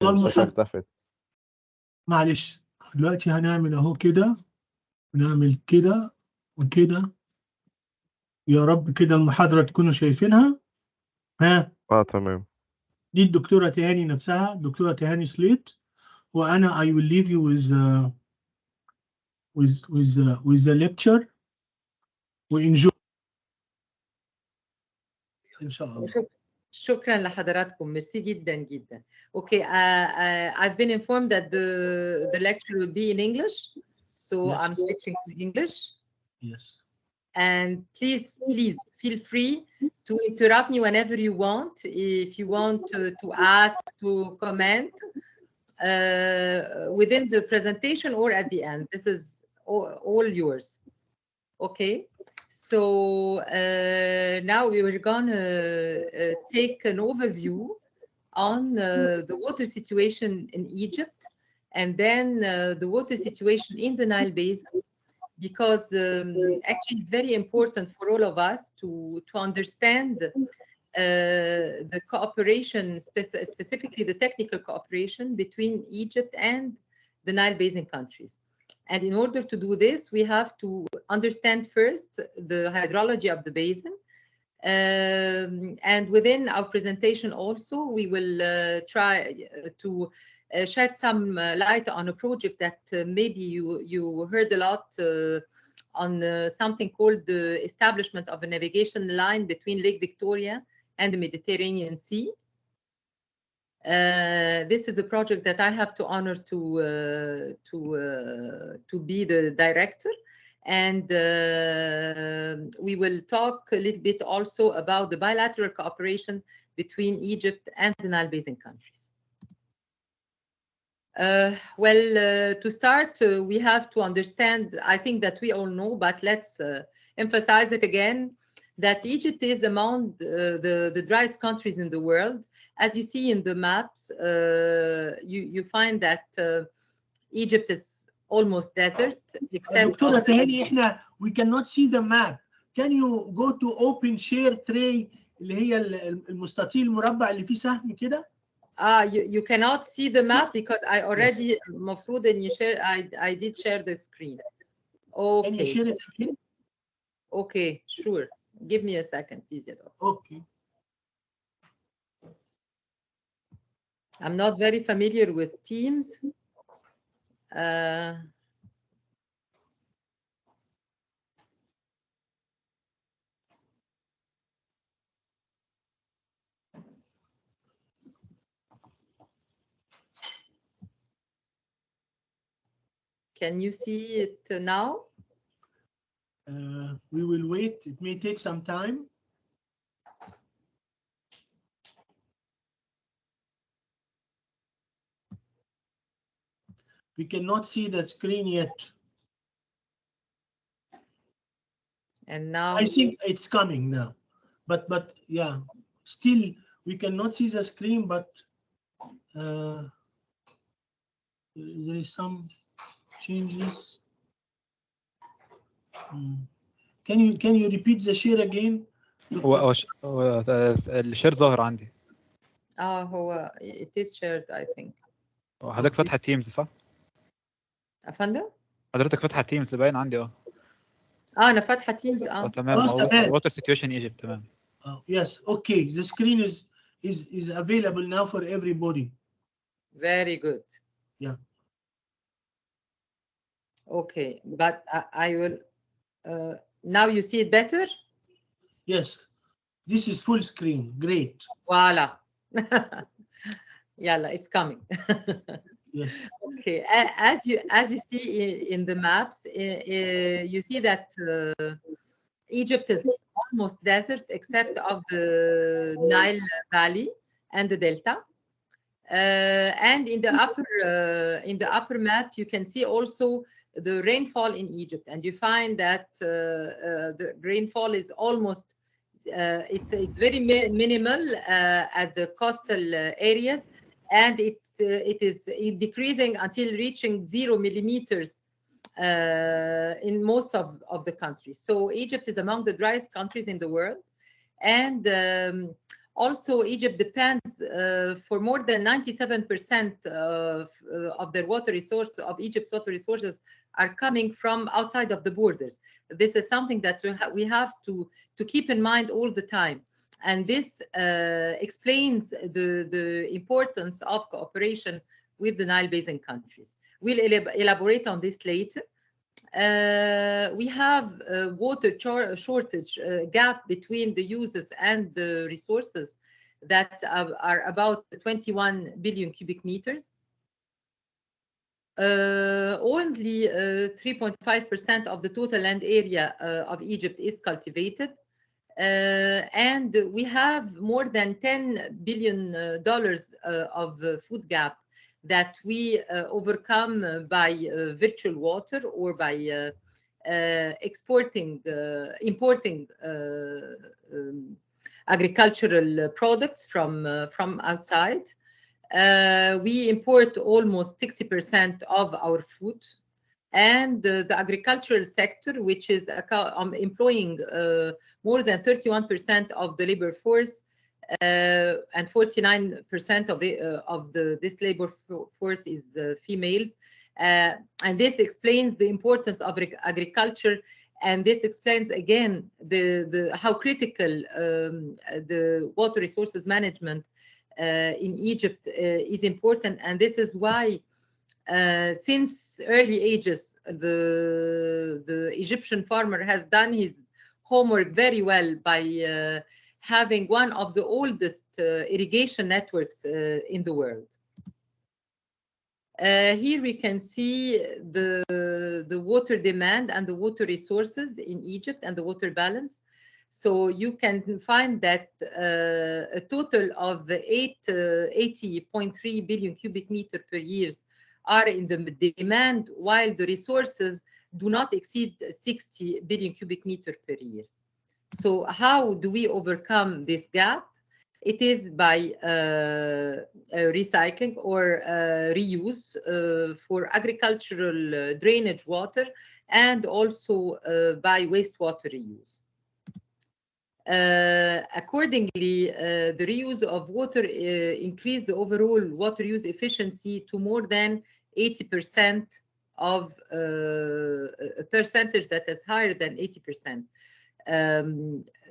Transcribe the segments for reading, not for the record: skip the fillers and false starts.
الشاشة اختفت. معلش دلوقتي هنعمل اهو كده ونعمل كده وكده. يا رب كده المحاضرة تكونوا شايفينها. ها تمام. دي الدكتورة تهاني نفسها، دكتورة تهاني سليت، وأنا I will leave you with the lecture وenjoy إن شاء الله. شكرا لحضراتكم، ميرسي جدا جدا. Okay, I've been informed that the lecture will be in English, so Yes. I'm switching to English. Yes. And please feel free to interrupt me whenever you want. If you want to ask, to comment within the presentation or at the end, this is all yours. Okay. So now we were gonna take an overview on the water situation in Egypt, and then the water situation in the Nile basin, because actually it's very important for all of us to understand the cooperation, specifically the technical cooperation between Egypt and the Nile basin countries. And in order to do this, we have to understand first the hydrology of the basin. And within our presentation also, we will try to shed some light on a project that maybe you heard a lot on something called the establishment of a navigation line between Lake Victoria and the Mediterranean Sea. This is a project that I have to honor to be the director, and we will talk a little bit also about the bilateral cooperation between Egypt and the Nile basin countries. To start, we have to understand, I think that we all know, but let's emphasize it again, that Egypt is among the driest countries in the world. As you see in the maps, you find that Egypt is almost desert, except دكتورة تهاني احنا we cannot see the map. Can you go to open share tray اللي هي المستطيل المربع اللي فيه سهم كده؟ You cannot see the map because I already المفروض إني share. I did share the screen. Okay. Can you share it again? Okay, sure. Give me a second, please. Okay. I'm not very familiar with Teams. Can you see it now? We will wait. It may take some time. We cannot see the screen yet. And now I think it's coming now, but yeah, still we cannot see the screen, but there is some changes. Can you repeat the share again? هو الشير ظاهر عندي. هو it is shared I think. حضرتك فاتحة تيمز صح؟ أفندم؟ حضرتك فاتحة تيمز باين عندي أنا فاتحة تيمز تمام. water situation Egypt تمام. Yes, okay. The screen is available now for everybody. Very good. Yeah. Okay, but I will. Now you see it better? Yes, this is full screen. Great. Voila. Yalla, it's coming. Yes. Okay, as you see in the maps, you see that Egypt is almost desert except of the Nile Valley and the Delta. And in the upper map, you can see also the rainfall in Egypt, and you find that the rainfall is almost it's very minimal at the coastal areas, and it is decreasing until reaching 0 millimeters in most of the countries. So Egypt is among the driest countries in the world, and Also, Egypt depends for more than 97% of their water resource, of Egypt's water resources are coming from outside of the borders. This is something that we have to keep in mind all the time. And this explains the importance of cooperation with the Nile Basin countries. We'll elaborate on this later. We have a water shortage gap between the users and the resources that are about 21 billion cubic meters. Only 3.5% of the total land area of Egypt is cultivated. And we have more than $10 billion of food gap that we overcome by virtual water or by importing agricultural products from outside. We import almost 60% of our food, and the agricultural sector, which is employing more than 31% of the labor force, and 49% of this labor force is females, and this explains the importance of agriculture, and this explains again how critical the water resources management in Egypt is important. And this is why since early ages the Egyptian farmer has done his homework very well by having one of the oldest irrigation networks in the world. Here we can see the water demand and the water resources in Egypt and the water balance. So you can find that a total of 80.3 billion cubic meter per year are in the demand, while the resources do not exceed 60 billion cubic meter per year. So how do we overcome this gap? It is by recycling or reuse for agricultural drainage water, and also by wastewater reuse. Accordingly, the reuse of water increased the overall water use efficiency to more than 80%, of a percentage that is higher than 80%.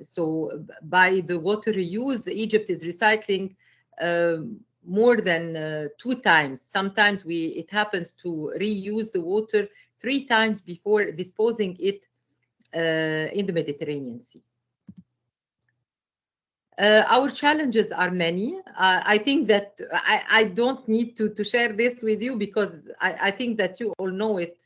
So by the water reuse, Egypt is recycling more than 2 times. Sometimes it happens to reuse the water 3 times before disposing it in the Mediterranean Sea. Our challenges are many. I think that I don't need to share this with you, because I think that you all know it.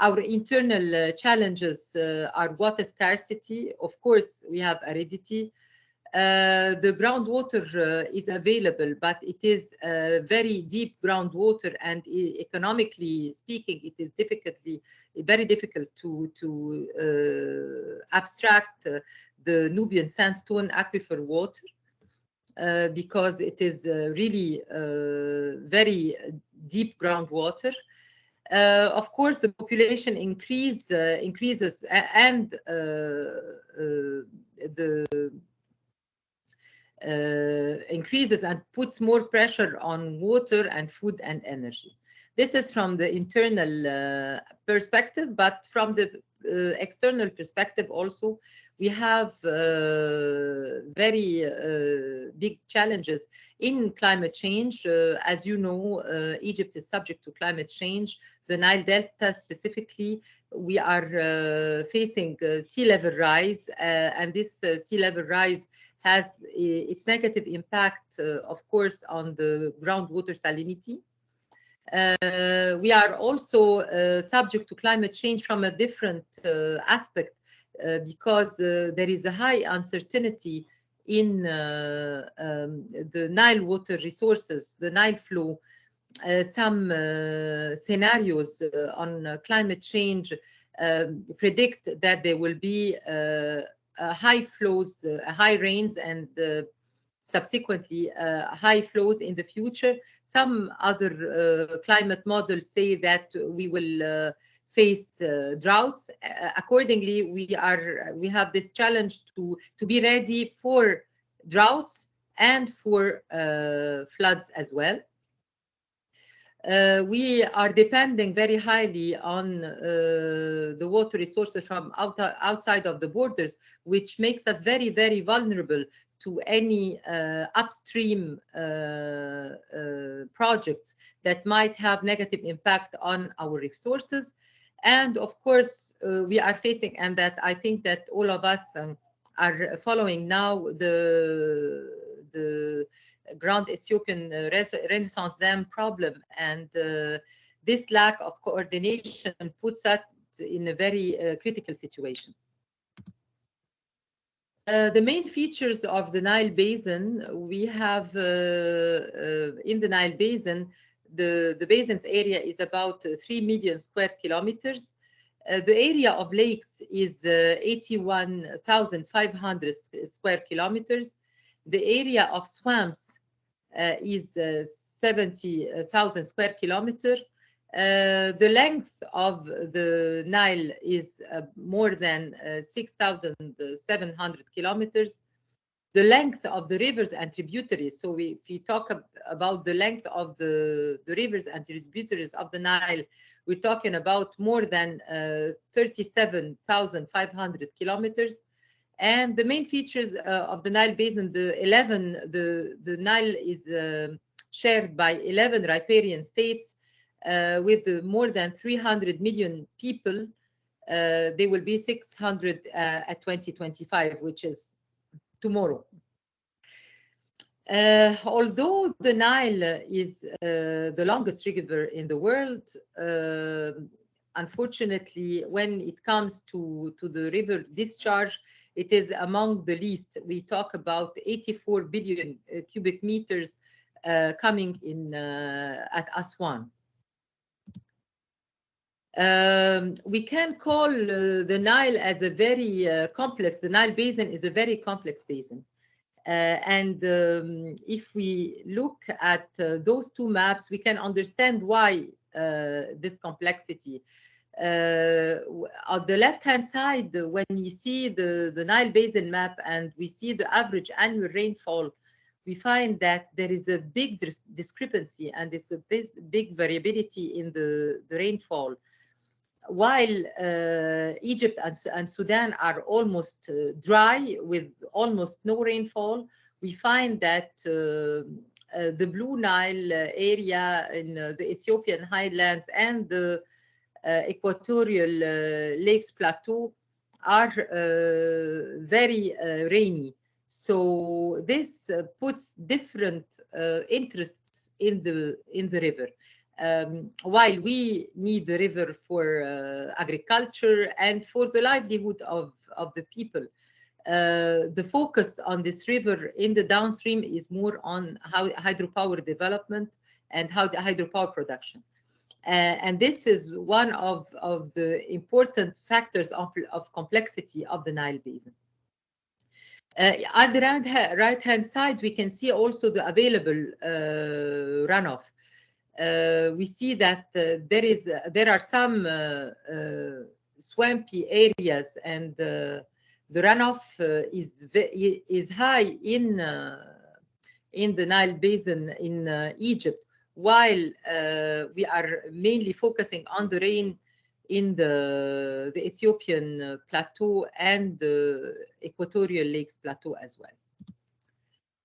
Our internal challenges are water scarcity. Of course, we have aridity. The groundwater is available, but it is very deep groundwater, and economically speaking, it is very difficult to abstract the Nubian sandstone aquifer water, because it is really very deep groundwater. Of course, the population increases, and increases and puts more pressure on water and food and energy. This is from the internal perspective, but from the external perspective also, we have very big challenges in climate change. As you know, Egypt is subject to climate change. The Nile Delta specifically, we are facing sea level rise, and this sea level rise has its negative impact, of course, on the groundwater salinity. We are also subject to climate change from a different aspect, because there is a high uncertainty in the Nile water resources, the Nile flow. Some scenarios on climate change predict that there will be high flows, high rains, and subsequently high flows in the future. Some other climate models say that we will face droughts. Accordingly, we have this challenge to be ready for droughts and for floods as well. We are depending very highly on the water resources from outside of the borders, which makes us very, very vulnerable to any upstream projects that might have negative impact on our resources. And of course, we are facing, and that I think that all of us are following now, the Grand Ethiopian Renaissance Dam problem, and this lack of coordination puts us in a very critical situation. The main features of the Nile Basin, we have in the Nile Basin, the basin's area is about 3 million square kilometers. The area of lakes is 81,500 square kilometers. The area of swamps is 70,000 square kilometers. The length of the Nile is more than 6,700 kilometers. The length of the rivers and tributaries, so if we talk about the length of the rivers and tributaries of the Nile, we're talking about more than 37,500 kilometers. And the main features of the Nile Basin, the Nile is shared by 11 riparian states with more than 300 million people. They will be 600 at 2025, which is tomorrow. Although the Nile is the longest river in the world, unfortunately, when it comes to the river discharge, it is among the least. We talk about 84 billion cubic meters coming in at Aswan. We can call the Nile as a very complex, the Nile Basin is a very complex basin. If we look at those two maps, we can understand why this complexity. On the left-hand side, when you see the Nile Basin map and we see the average annual rainfall, we find that there is a big discrepancy and it's a big variability in the rainfall. While Egypt and Sudan are almost dry with almost no rainfall, we find that the Blue Nile area in the Ethiopian highlands and the equatorial lakes plateau are very rainy. So this puts different interests in the river. While we need the river for agriculture and for the livelihood of the people, the focus on this river in the downstream is more on hydropower development and hydropower production. And this is one of the important factors of complexity of the Nile Basin. At the right-hand side, we can see also the available runoff. We see that there are some swampy areas, and the runoff is high in the Nile Basin in Egypt, while we are mainly focusing on the rain in the Ethiopian plateau and the equatorial lakes plateau as well.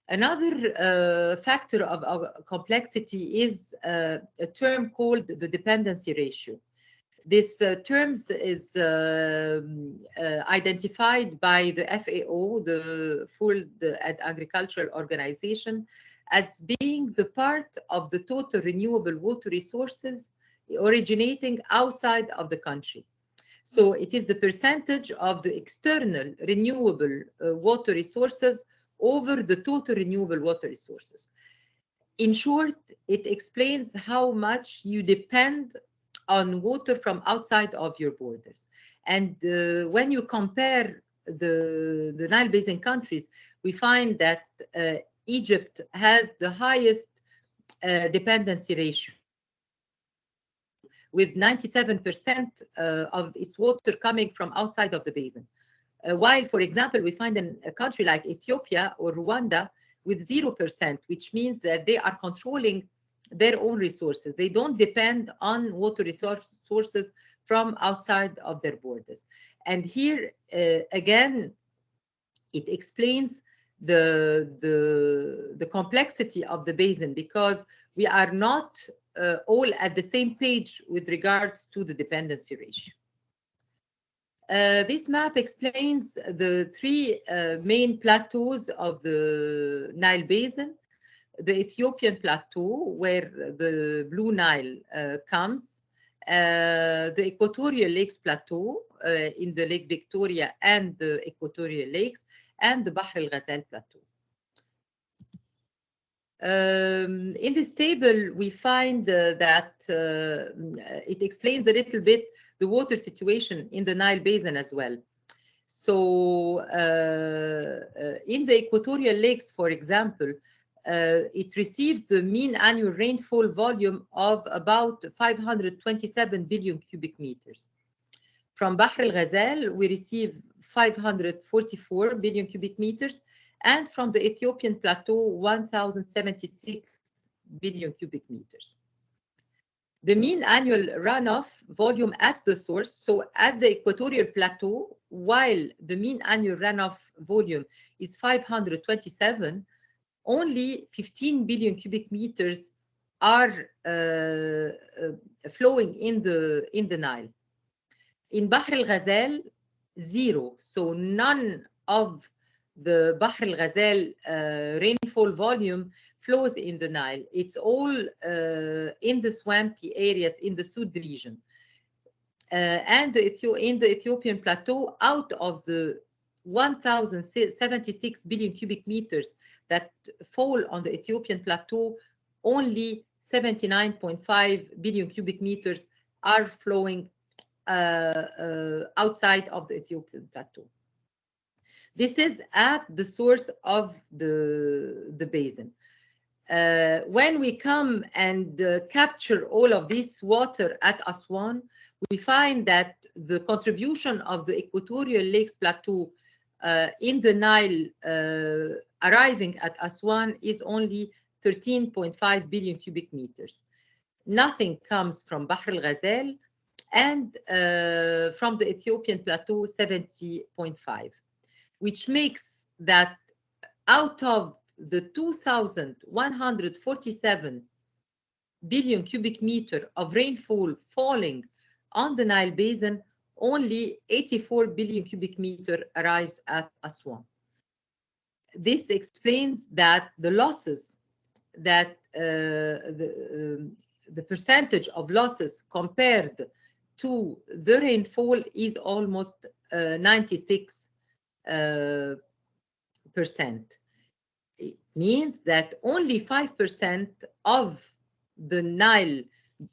Another factor of complexity is a term called the dependency ratio. This term is identified by the FAO, the Food and Agricultural Organization, as being the part of the total renewable water resources originating outside of the country. So it is the percentage of the external renewable water resources over the total renewable water resources. In short, it explains how much you depend on water from outside of your borders. And when you compare the Nile Basin countries, we find that Egypt has the highest dependency ratio, with 97% of its water coming from outside of the basin, While, for example, we find in a country like Ethiopia or Rwanda with 0%, which means that they are controlling their own resources. They don't depend on water sources from outside of their borders. And here, again, it explains the complexity of the basin, because we are not all at the same page with regards to the dependency ratio. This map explains the three main plateaus of the Nile basin. The Ethiopian plateau, where the Blue Nile comes, the Equatorial Lakes plateau in the Lake Victoria and the Equatorial Lakes, and the Bahr el-Ghazal plateau. In this table, we find that it explains a little bit the water situation in the Nile basin as well. So in the Equatorial Lakes, for example, it receives the mean annual rainfall volume of about 527 billion cubic meters. From Bahr el-Ghazal, we receive 544 billion cubic meters, and from the Ethiopian plateau, 1,076 billion cubic meters. The mean annual runoff volume at the source, so at the Equatorial plateau, while the mean annual runoff volume is 527, only 15 billion cubic meters are flowing in the Nile. In Bahr el-Ghazal, 0. So none of the Bahr el-Ghazal rainfall volume flows in the Nile. It's all in the swampy areas in the Sud region. And in the Ethiopian plateau, out of the 1,076 billion cubic meters that fall on the Ethiopian plateau, only 79.5 billion cubic meters are flowing outside of the Ethiopian plateau. This is at the source of the basin. When we come and capture all of this water at Aswan, we find that the contribution of the Equatorial Lakes Plateau in the Nile arriving at Aswan is only 13.5 billion cubic meters. Nothing comes from Bahr el-Ghazal, and from the Ethiopian plateau, 70.5, which makes that out of the 2,147 billion cubic meter of rainfall falling on the Nile basin, only 84 billion cubic meter arrives at Aswan. This explains that the losses, that the percentage of losses compared to the rainfall is almost 96%. It means that only 5% of the Nile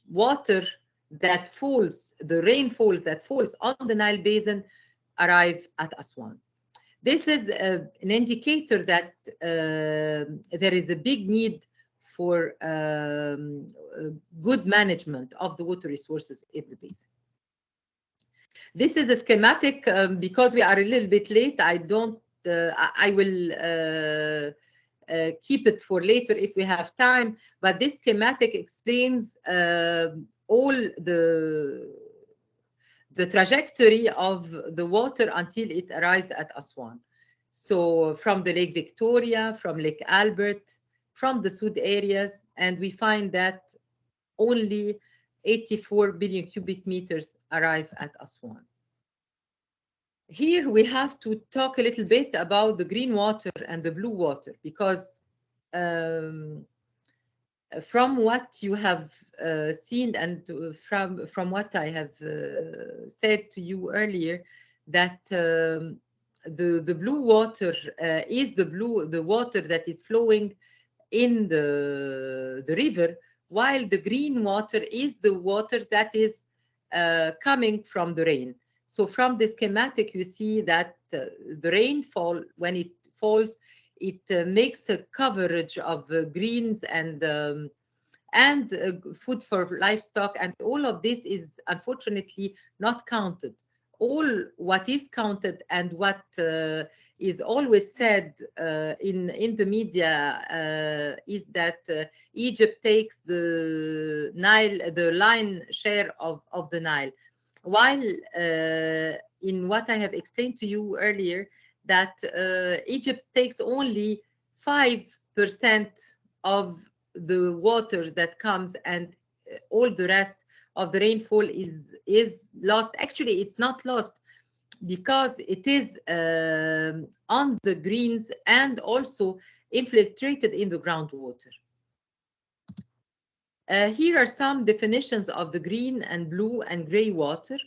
water that falls, the rainfalls that falls on the Nile basin, arrive at Aswan. This is an indicator that there is a big need for good management of the water resources in the basin. This is a schematic. Because we are a little bit late, I will keep it for later if we have time, but this schematic explains all the trajectory of the water until it arrives at Aswan. So from the Lake Victoria, from Lake Albert, from the Sud areas, and we find that only 84 billion cubic meters arrive at Aswan. Here we have to talk a little bit about the green water and the blue water, because from what you have seen and from what I have said to you earlier, that the blue water is the water that is flowing in the river, while the green water is the water that is coming from the rain. So from the schematic, you see that the rainfall, when it falls, it makes a coverage of greens and food for livestock, and all of this is unfortunately not counted all what is counted and what is always said in the media is that Egypt takes the Nile, the lion share of the Nile, while in what I have explained to you earlier, that Egypt takes only 5% of the water that comes, and all the rest of the rainfall is lost. Actually, it's not lost because it is on the greens and also infiltrated in the groundwater. Here are some definitions of the green and blue and gray water.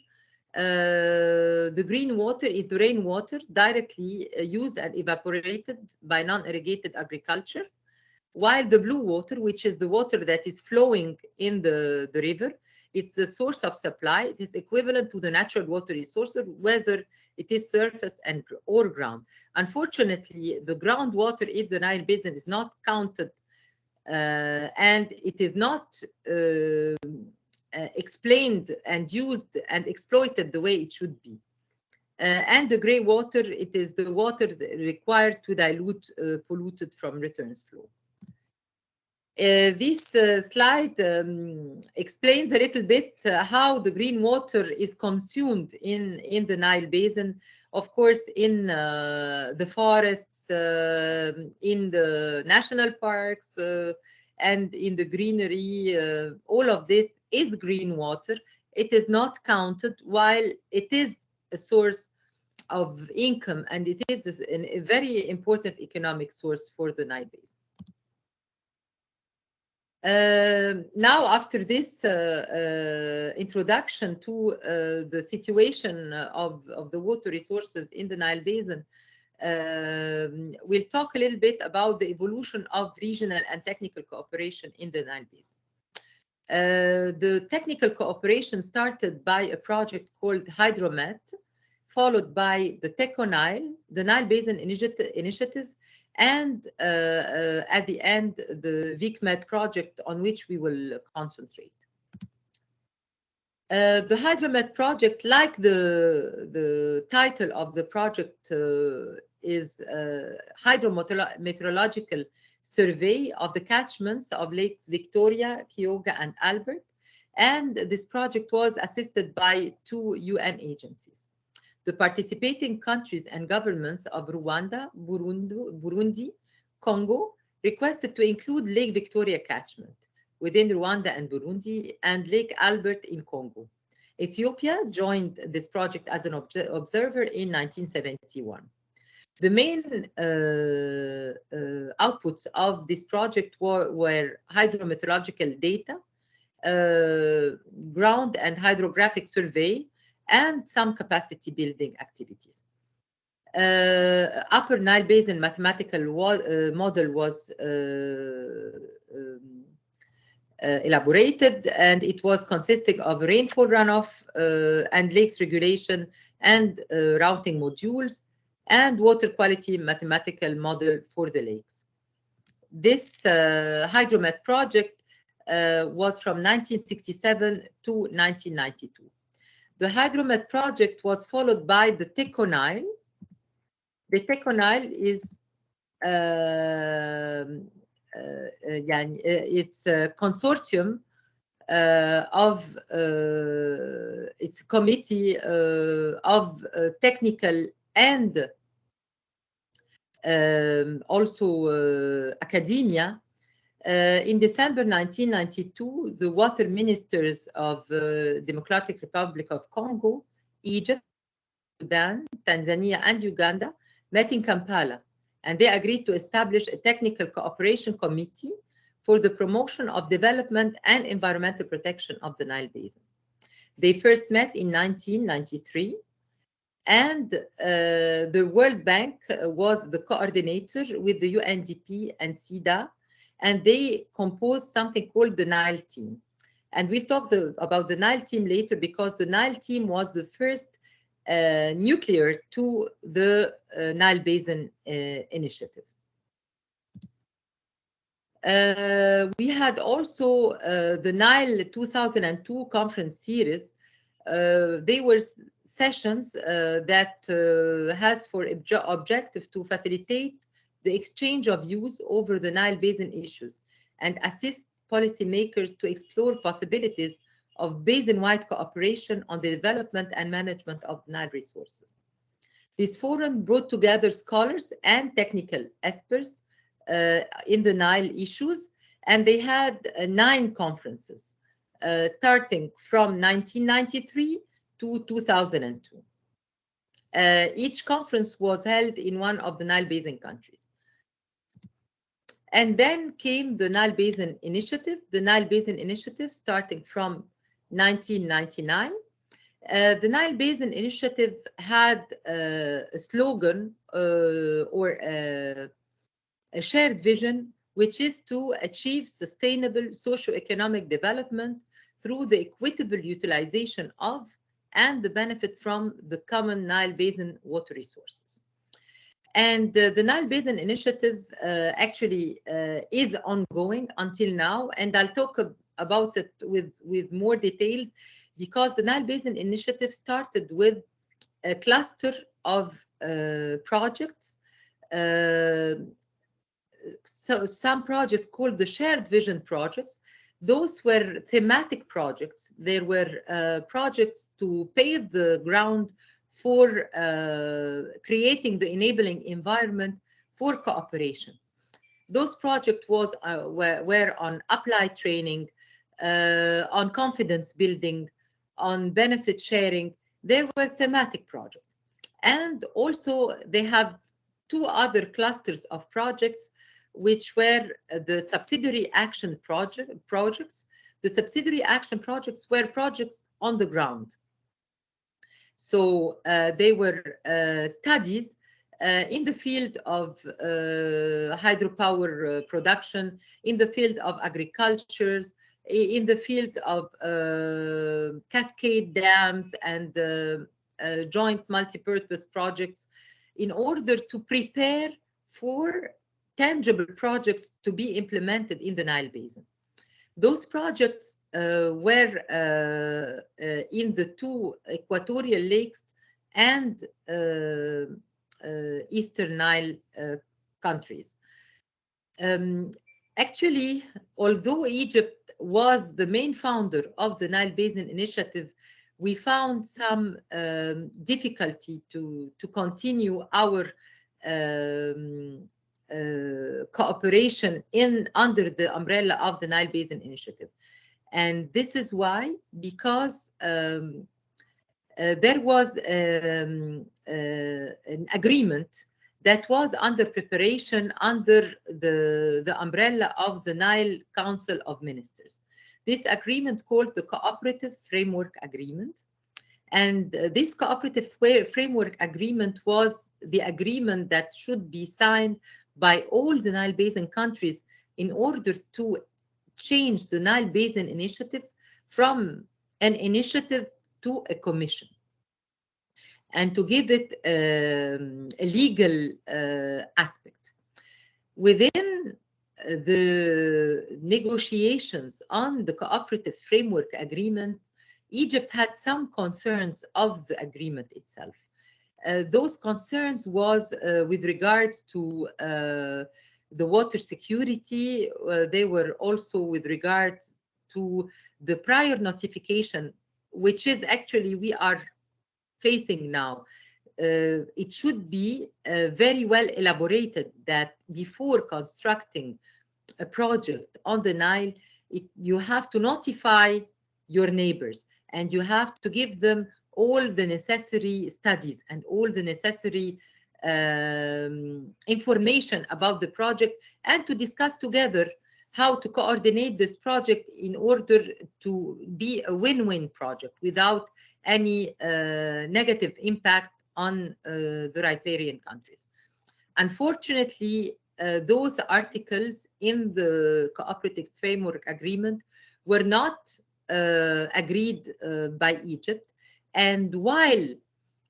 The green water is the rainwater directly used and evaporated by non-irrigated agriculture, while the blue water, which is the water that is flowing in the river, it's the source of supply. It is equivalent to the natural water resources, whether it is surface or ground. Unfortunately, the groundwater in the Nile Basin is not counted, and it is not explained and used and exploited the way it should be. And the gray water, it is the water required to dilute polluted from returns flow. This slide explains a little bit how the green water is consumed in the Nile Basin. Of course, in the forests, in the national parks, and in the greenery, all of this is green water. It is not counted, while it is a source of income, and it is a very important economic source for the Nile Basin. Now, after this introduction to the situation of the water resources in the Nile Basin, we'll talk a little bit about the evolution of regional and technical cooperation in the Nile Basin. The technical cooperation started by a project called Hydromet, followed by the TECO-Nile, the Nile Basin Initiative, and at the end, the VICMED project, on which we will concentrate. The Hydromet project, like the title of the project is Hydrometeorological Survey of the catchments of Lakes Victoria, Kyoga, and Albert. And this project was assisted by 2 UN agencies. The participating countries and governments of Rwanda, Burundi, Congo requested to include Lake Victoria catchment within Rwanda and Burundi, and Lake Albert in Congo. Ethiopia joined this project as an observer in 1971. The main outputs of this project were hydrometeorological data, ground and hydrographic survey, and some capacity building activities. Upper Nile Basin mathematical model was elaborated, and it was consisting of rainfall runoff and lakes regulation and routing modules, and water quality mathematical model for the lakes. This Hydromet project was from 1967 to 1992. The Hydromet project was followed by the TECO-Nile. The TECO-Nile is it's a consortium of it's a committee of technical and also academia. In December 1992, the water ministers of Democratic Republic of Congo, Egypt, Sudan, Tanzania, and Uganda met in Kampala, and they agreed to establish a technical cooperation committee for the promotion of development and environmental protection of the Nile Basin. They first met in 1993, and the World Bank was the coordinator with the UNDP and SIDA, and they composed something called the Nile team. And we'll talk about the Nile team later, because the Nile team was the first nuclear to the Nile Basin initiative. We had also the Nile 2002 conference series. They were sessions that has for objective to facilitate the exchange of views over the Nile Basin issues and assist policymakers to explore possibilities of basin-wide cooperation on the development and management of Nile resources. This forum brought together scholars and technical experts in the Nile issues, and they had 9 conferences, starting from 1993 to 2002. Each conference was held in one of the Nile Basin countries. And then came the Nile Basin Initiative. The Nile Basin Initiative, starting from 1999. The Nile Basin Initiative had a slogan or a shared vision, which is to achieve sustainable socio-economic development through the equitable utilization of and the benefit from the common Nile Basin water resources. And the Nile Basin Initiative actually is ongoing until now, and I'll talk about it with more details, because the Nile Basin Initiative started with a cluster of projects. So some projects called the shared vision projects. Those were thematic projects. There were projects to pave the ground for creating the enabling environment for cooperation. Those projects were on applied training, on confidence building, on benefit sharing. There were thematic projects. And also they have 2 other clusters of projects, which were the subsidiary action projects. The subsidiary action projects were projects on the ground. So they were studies in the field of hydropower production, in the field of agriculture, in the field of cascade dams and joint multi-purpose projects, in order to prepare for tangible projects to be implemented in the Nile Basin. Those projects were in the 2 equatorial lakes and Eastern Nile countries. Actually, although Egypt was the main founder of the Nile Basin Initiative, we found some difficulty to continue our cooperation under the umbrella of the Nile Basin Initiative. And this is why, because there was an agreement that was under preparation under the umbrella of the Nile Council of Ministers. This agreement called the Cooperative Framework Agreement. And this Cooperative Framework Agreement was the agreement that should be signed by all the Nile Basin countries in order to change the Nile Basin Initiative from an initiative to a commission, and to give it a legal aspect. Within the negotiations on the Cooperative Framework Agreement, Egypt had some concerns of the agreement itself. Those concerns was with regards to the water security. They were also with regards to the prior notification, which is actually we are facing now. It should be very well elaborated that before constructing a project on the Nile, you have to notify your neighbors, and you have to give them all the necessary studies and all the necessary information about the project, and to discuss together how to coordinate this project in order to be a win-win project without any negative impact on the riparian countries. Unfortunately, those articles in the Cooperative Framework Agreement were not agreed by Egypt. And while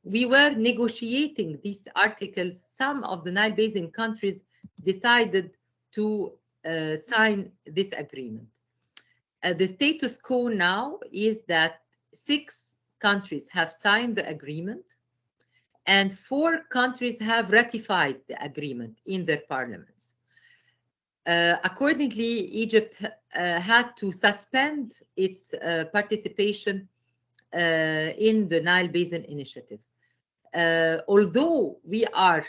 we were negotiating these articles, some of the Nile Basin countries decided to sign this agreement. The status quo now is that 6 countries have signed the agreement, and 4 countries have ratified the agreement in their parliaments. Accordingly, Egypt had to suspend its participation in the Nile Basin Initiative. Although we are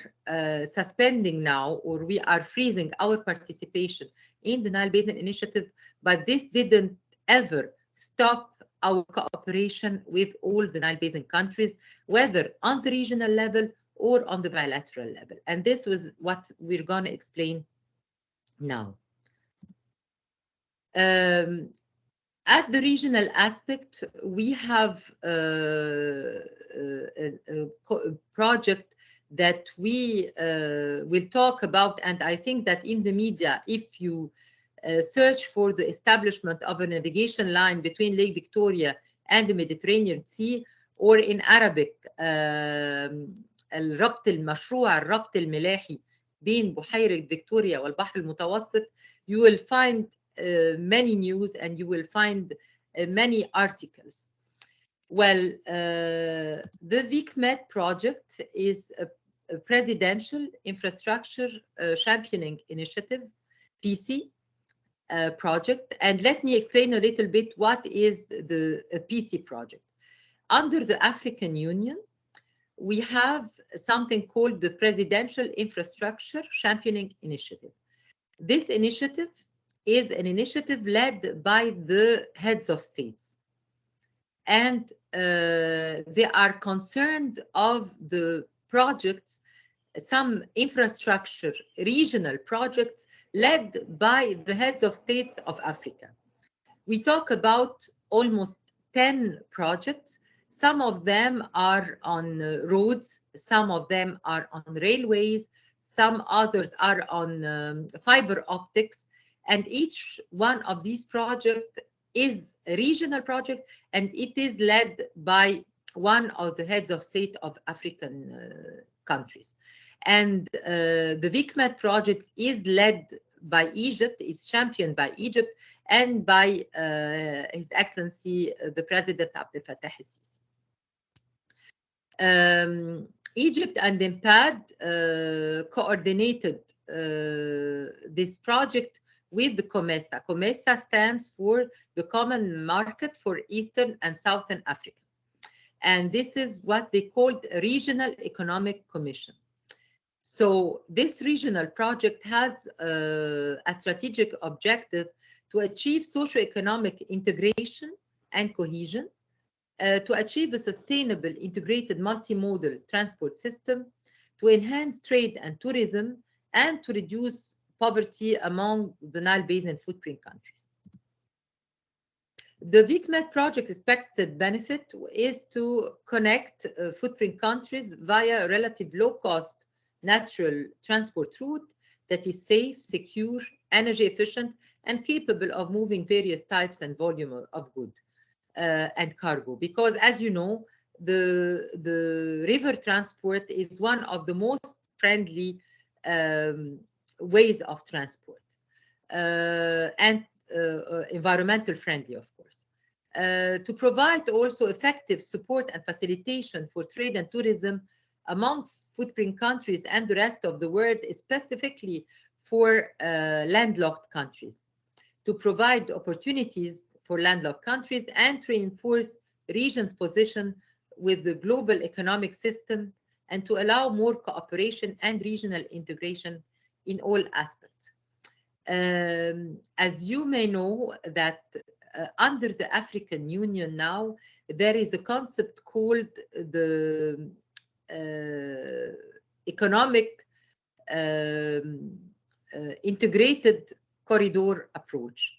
suspending now, or we are freezing our participation in the Nile Basin Initiative, but this didn't ever stop our cooperation with all the Nile Basin countries, whether on the regional level or on the bilateral level. And this was what we're going to explain now. At the regional aspect, we have a project that we will talk about, and I think that in the media, if you search for the establishment of a navigation line between Lake Victoria and the Mediterranean Sea, or in Arabic, المشروع الربط الملاحي بين بحيرة فيكتوريا والبحر المتوسط, you will find many news and you will find many articles. Well, the VICMED project is a presidential infrastructure championing initiative, PC project. And let me explain a little bit what is the PC project. Under the African Union, we have something called the Presidential Infrastructure Championing Initiative. This initiative is an initiative led by the heads of states. And they are concerned of the projects, some infrastructure, regional projects led by the heads of states of Africa. We talk about almost 10 projects. Some of them are on roads, some of them are on railways, some others are on fiber optics, and each one of these projects is a regional project, and it is led by one of the heads of state of African countries. And the VICMED project is led by Egypt, is championed by Egypt, and by His Excellency the President Abdel Fattah el-Sisi. Egypt and IMPAD coordinated this project with the COMESA. COMESA stands for the Common Market for Eastern and Southern Africa. And this is what they called a Regional Economic Commission. So this regional project has a strategic objective to achieve socio-economic integration and cohesion, to achieve a sustainable integrated multimodal transport system, to enhance trade and tourism, and to reduce poverty among the Nile Basin footprint countries. The VICMED project expected benefit is to connect footprint countries via a relative low-cost natural transport route that is safe, secure, energy efficient, and capable of moving various types and volume of goods and cargo. Because, as you know, the river transport is one of the most friendly ways of transport and environmental friendly, of course. To provide also effective support and facilitation for trade and tourism among footprint countries and the rest of the world, specifically for landlocked countries. To provide opportunities for landlocked countries and to reinforce regions' position with the global economic system, and to allow more cooperation and regional integration in all aspects. As you may know, that under the African Union now, there is a concept called the economic integrated corridor approach.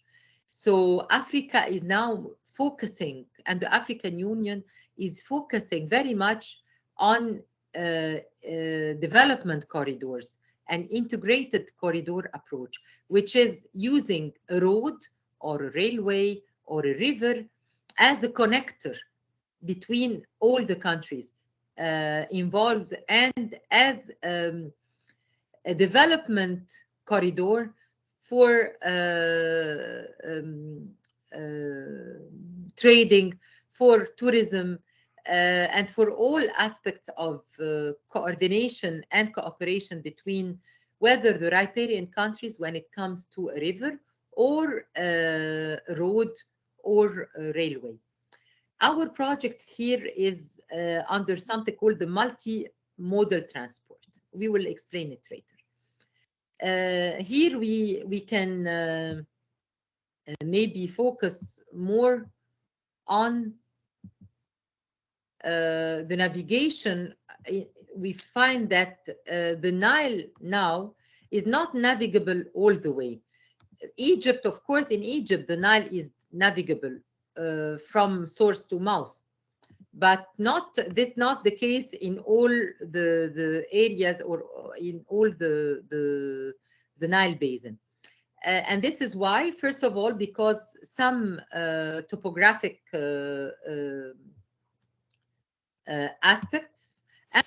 So Africa is now focusing, and the African Union is focusing very much on development corridors, an integrated corridor approach, which is using a road or a railway or a river as a connector between all the countries involved, and as a development corridor for trading, for tourism, and for all aspects of coordination and cooperation between whether the riparian countries when it comes to a river or a road or a railway. Our project here is under something called the multi-modal transport. We will explain it later. Here we can maybe focus more on the navigation. We find that the Nile now is not navigable all the way. Egypt, of course, in Egypt, the Nile is navigable from source to mouth, but not the case in all the areas or in all the Nile basin. And this is why, first of all, because some topographic aspects,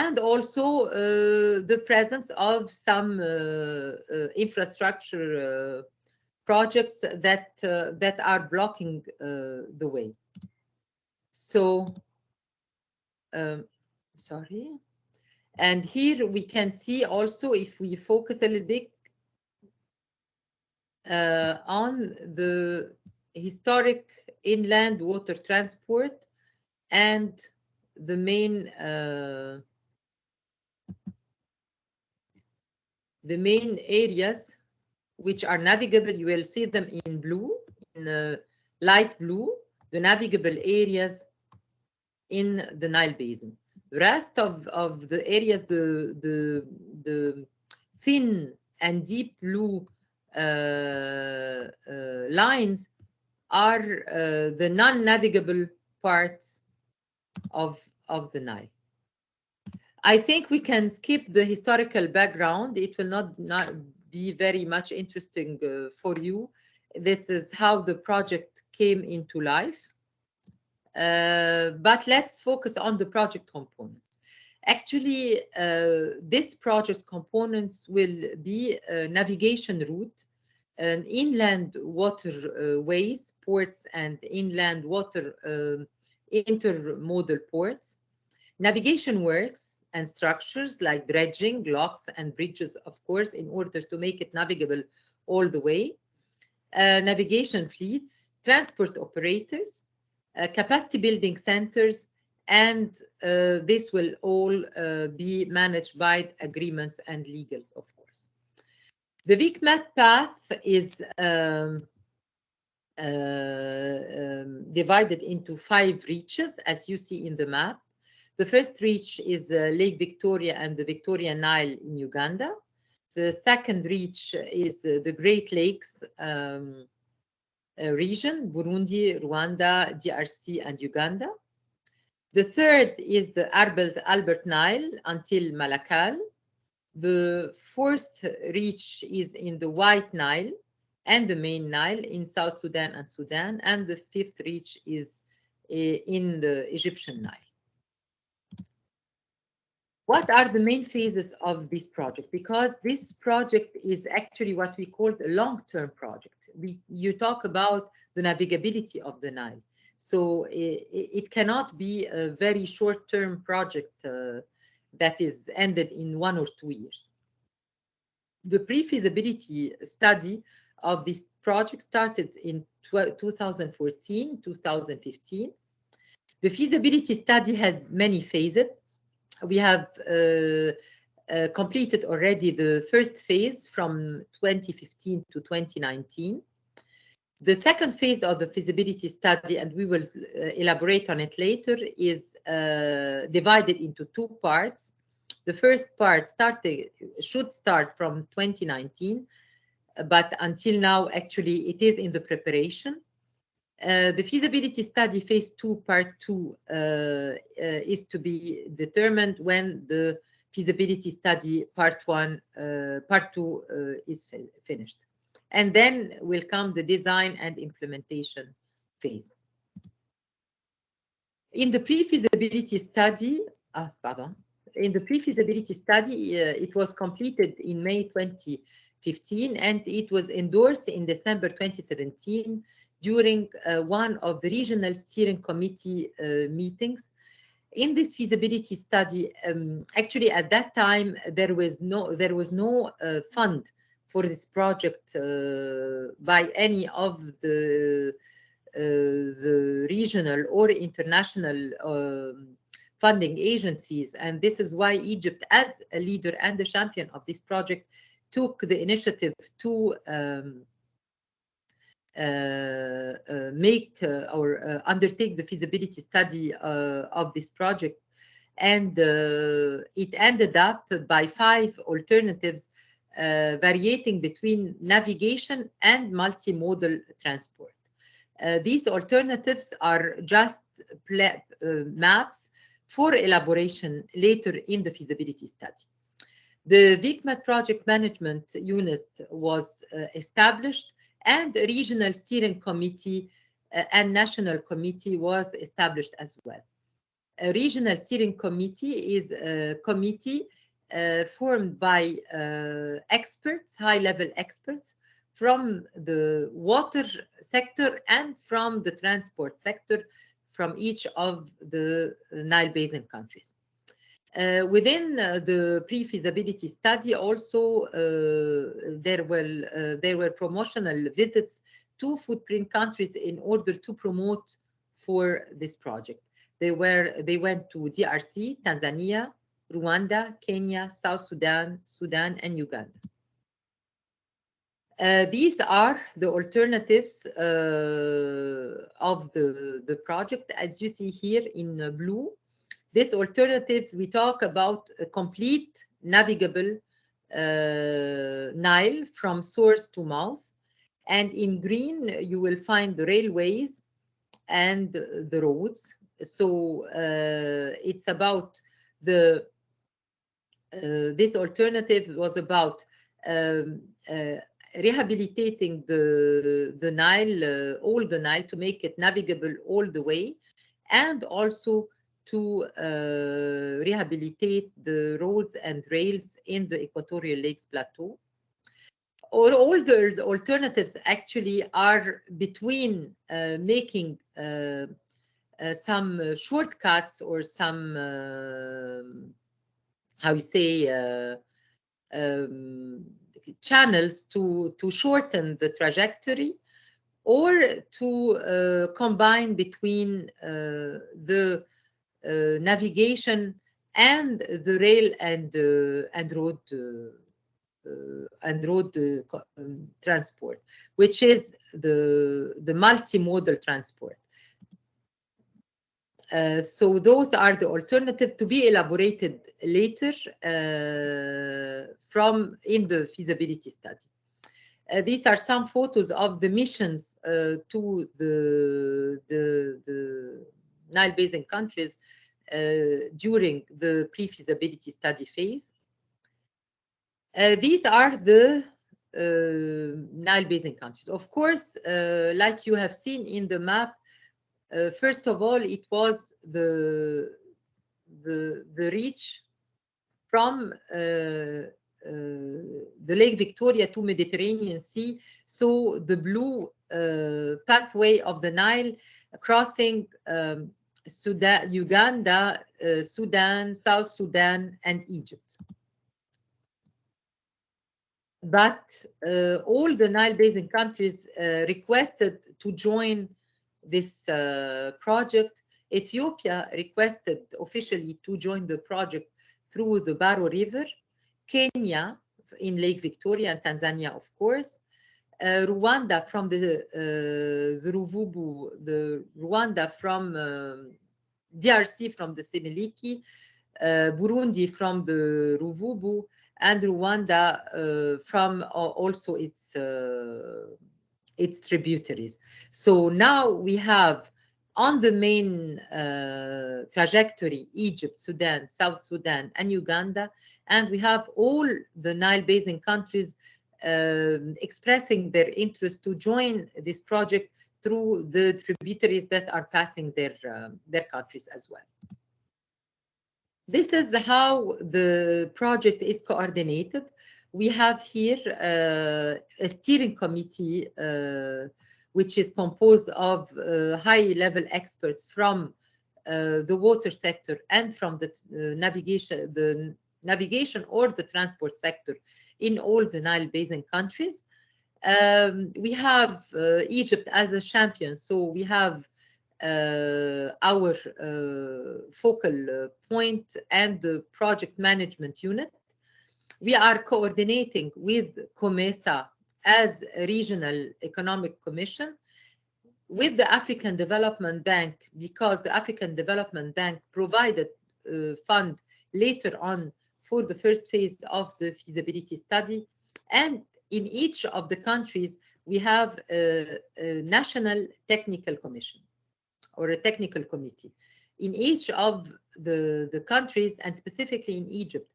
and also the presence of some infrastructure projects that are blocking the way. So, sorry. And here we can see also, if we focus a little bit on the historic inland water transport and the main areas which are navigable. You will see them in blue, in light blue, the navigable areas in the Nile basin. The rest of the areas, the thin and deep blue lines are the non-navigable parts of the Nile. I think we can skip the historical background. It will not be very much interesting for you. This is how the project came into life. But let's focus on the project components. Actually, this project components will be a navigation route, an inland waterways, ports, and inland water intermodal ports, navigation works and structures like dredging, locks, and bridges, of course, in order to make it navigable all the way, navigation fleets, transport operators, capacity building centers, and this will all be managed by agreements and legals, of course. The VICMAT path is divided into 5 reaches, as you see in the map. The first reach is Lake Victoria and the Victoria Nile in Uganda. The second reach is the Great Lakes region, Burundi, Rwanda, DRC, and Uganda. The third is the Albert Nile until Malakal. The fourth reach is in the White Nile and the main Nile in South Sudan and Sudan. And the fifth reach is in the Egyptian Nile. What are the main phases of this project? Because this project is actually what we call a long-term project. You talk about the navigability of the Nile. So it cannot be a very short-term project that is ended in 1 or 2 years. The pre-feasibility study of this project started in 2014, 2015. The feasibility study has many phases. We have completed already the first phase from 2015 to 2019. The second phase of the feasibility study, and we will elaborate on it later, is divided into 2 parts. The first part should start from 2019, but until now, actually, it is in the preparation. The feasibility study phase 2, part 2, is to be determined when the feasibility study part 2 is finished. And then will come the design and implementation phase. In the pre-feasibility study, it was completed in May 2015, and it was endorsed in December 2017 during one of the regional steering committee meetings. in this feasibility study, actually at that time there was no fund for this project by any of the regional or international funding agencies, and this is why Egypt, as a leader and the champion of this project, took the initiative to undertake the feasibility study of this project, and it ended up by 5 alternatives varying between navigation and multimodal transport. These alternatives are just maps for elaboration later in the feasibility study. The VICMAT project management unit was established, and a regional steering committee and national committee was established as well. A regional steering committee is a committee formed by experts, high-level experts from the water sector and from the transport sector from each of the Nile Basin countries. Within the pre-feasibility study, also there were promotional visits to footprint countries in order to promote for this project. They went to DRC, Tanzania, Rwanda, Kenya, South Sudan, Sudan, and Uganda. These are the alternatives of the project, as you see here in blue. This alternative, we talk about a complete navigable Nile from source to mouth. And in green, you will find the railways and the roads. So it's about this alternative was about rehabilitating the Nile, all the Nile, to make it navigable all the way, and also to rehabilitate the roads and rails in the Equatorial Lakes Plateau. All the alternatives actually are between making some shortcuts or some, how you say, channels to shorten the trajectory, or to combine between the navigation and the rail and road transport, which is the multimodal transport. So those are the alternatives to be elaborated later in the feasibility study. These are some photos of the missions to the Nile Basin countries during the pre-feasibility study phase. These are the Nile Basin countries. Of course, like you have seen in the map, first of all, it was the reach from the Lake Victoria to Mediterranean Sea. So the blue pathway of the Nile crossing Sudan, Uganda, Sudan, South Sudan, and Egypt. But all the Nile Basin countries requested to join this project. Ethiopia requested officially to join the project through the Baro River, Kenya in Lake Victoria, and Tanzania, of course. Rwanda from the Ruvubu, Rwanda from DRC from the Semiliki, Burundi from the Ruvubu, and Rwanda from also its tributaries. So now we have on the main trajectory Egypt, Sudan, South Sudan, and Uganda, and we have all the Nile Basin countries expressing their interest to join this project through the tributaries that are passing their countries as well. This is how the project is coordinated. We have here a steering committee which is composed of high-level experts from the water sector and from the navigation or the transport sector in all the Nile Basin countries. We have Egypt as a champion, so we have our focal point and the project management unit. We are coordinating with COMESA as a regional economic commission with the African Development Bank, because the African Development Bank provided fund later on for the first phase of the feasibility study. And in each of the countries, we have a national technical commission or a technical committee. In each of the countries, and specifically in Egypt.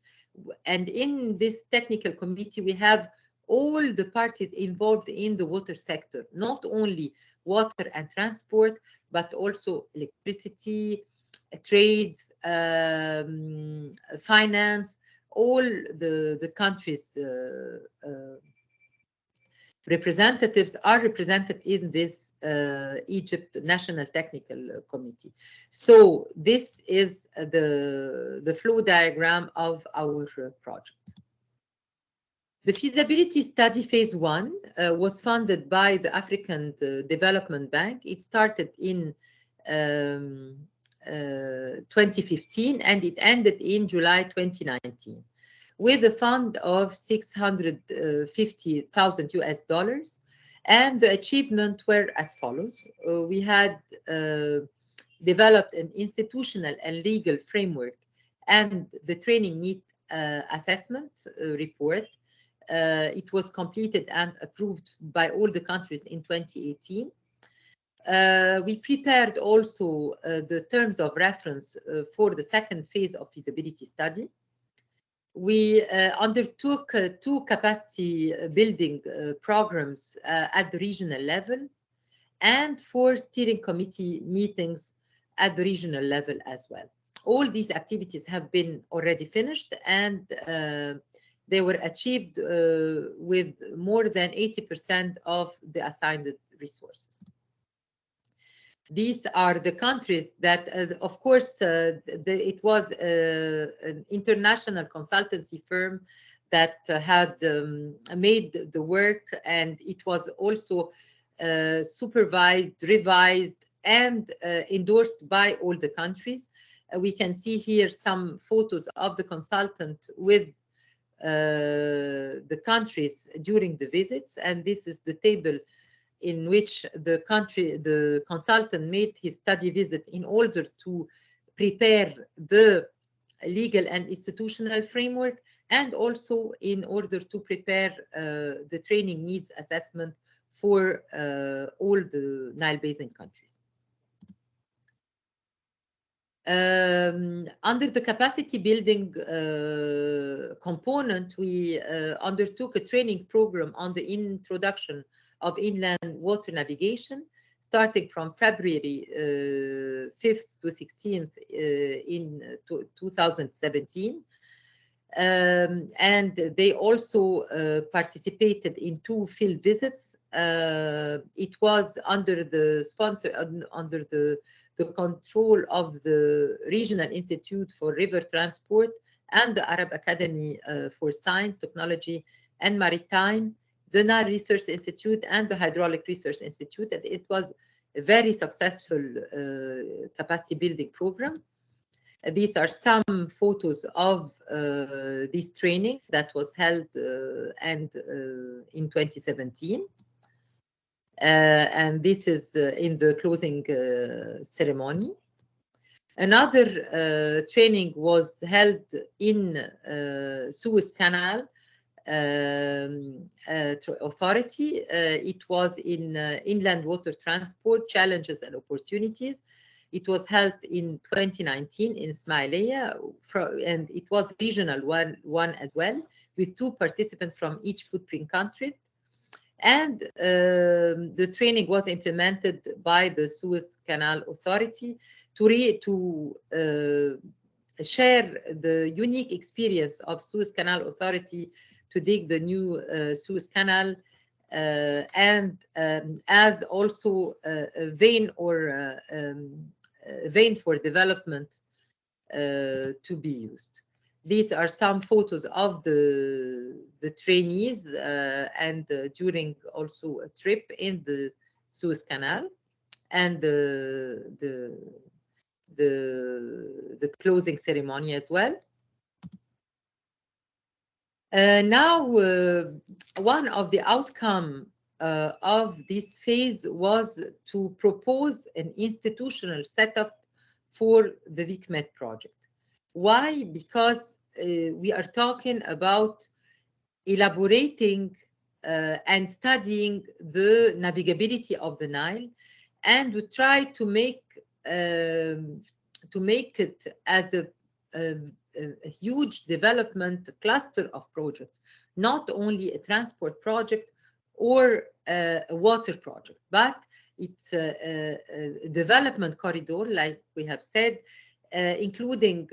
And in this technical committee, we have all the parties involved in the water sector, not only water and transport, but also electricity, trades, finance. All the countries' representatives are represented in this Egypt National Technical Committee. So this is the flow diagram of our project. The feasibility study phase 1 was funded by the African Development Bank. It started in 2015 and it ended in July 2019 with a fund of $650,000 US. And the achievement were as follows. We had developed an institutional and legal framework and the training need assessment report. It was completed and approved by all the countries in 2018. We prepared also the terms of reference for the second phase of feasibility study. We undertook 2 capacity building programs at the regional level and 4 steering committee meetings at the regional level as well. All these activities have been already finished and they were achieved with more than 80% of the assigned resources. These are the countries that, of course, it was an international consultancy firm that had made the work, and it was also supervised, revised, and endorsed by all the countries. We can see here some photos of the consultant with the countries during the visits, and this is the table in which the consultant made his study visit in order to prepare the legal and institutional framework, and also in order to prepare the training needs assessment for all the Nile Basin countries. Under the capacity building component, we undertook a training program on the introduction of inland water navigation, starting from February 5th to 16th in 2017. And they also participated in 2 field visits. It was under the under the control of the Regional Institute for River Transport and the Arab Academy for Science, Technology, and Maritime, the Nile Research Institute, and the Hydraulic Research Institute. And it was a very successful capacity building program. These are some photos of this training that was held in 2017. And this is in the closing ceremony. Another training was held in Suez Canal Authority. It was in inland water transport, challenges and opportunities. It was held in 2019 in Ismailia, and it was regional one as well, with 2 participants from each footprint country. And the training was implemented by the Suez Canal Authority to share the unique experience of Suez Canal Authority to dig the new Suez Canal, and as also a vein or vein for development to be used. These are some photos of the trainees and during also a trip in the Suez Canal, and the closing ceremony as well. Now, one of the outcome of this phase was to propose an institutional setup for the VICMED project. Why? Because we are talking about elaborating and studying the navigability of the Nile, and we try to make it as a huge development cluster of projects, not only a transport project or a water project, but it's a development corridor, like we have said, including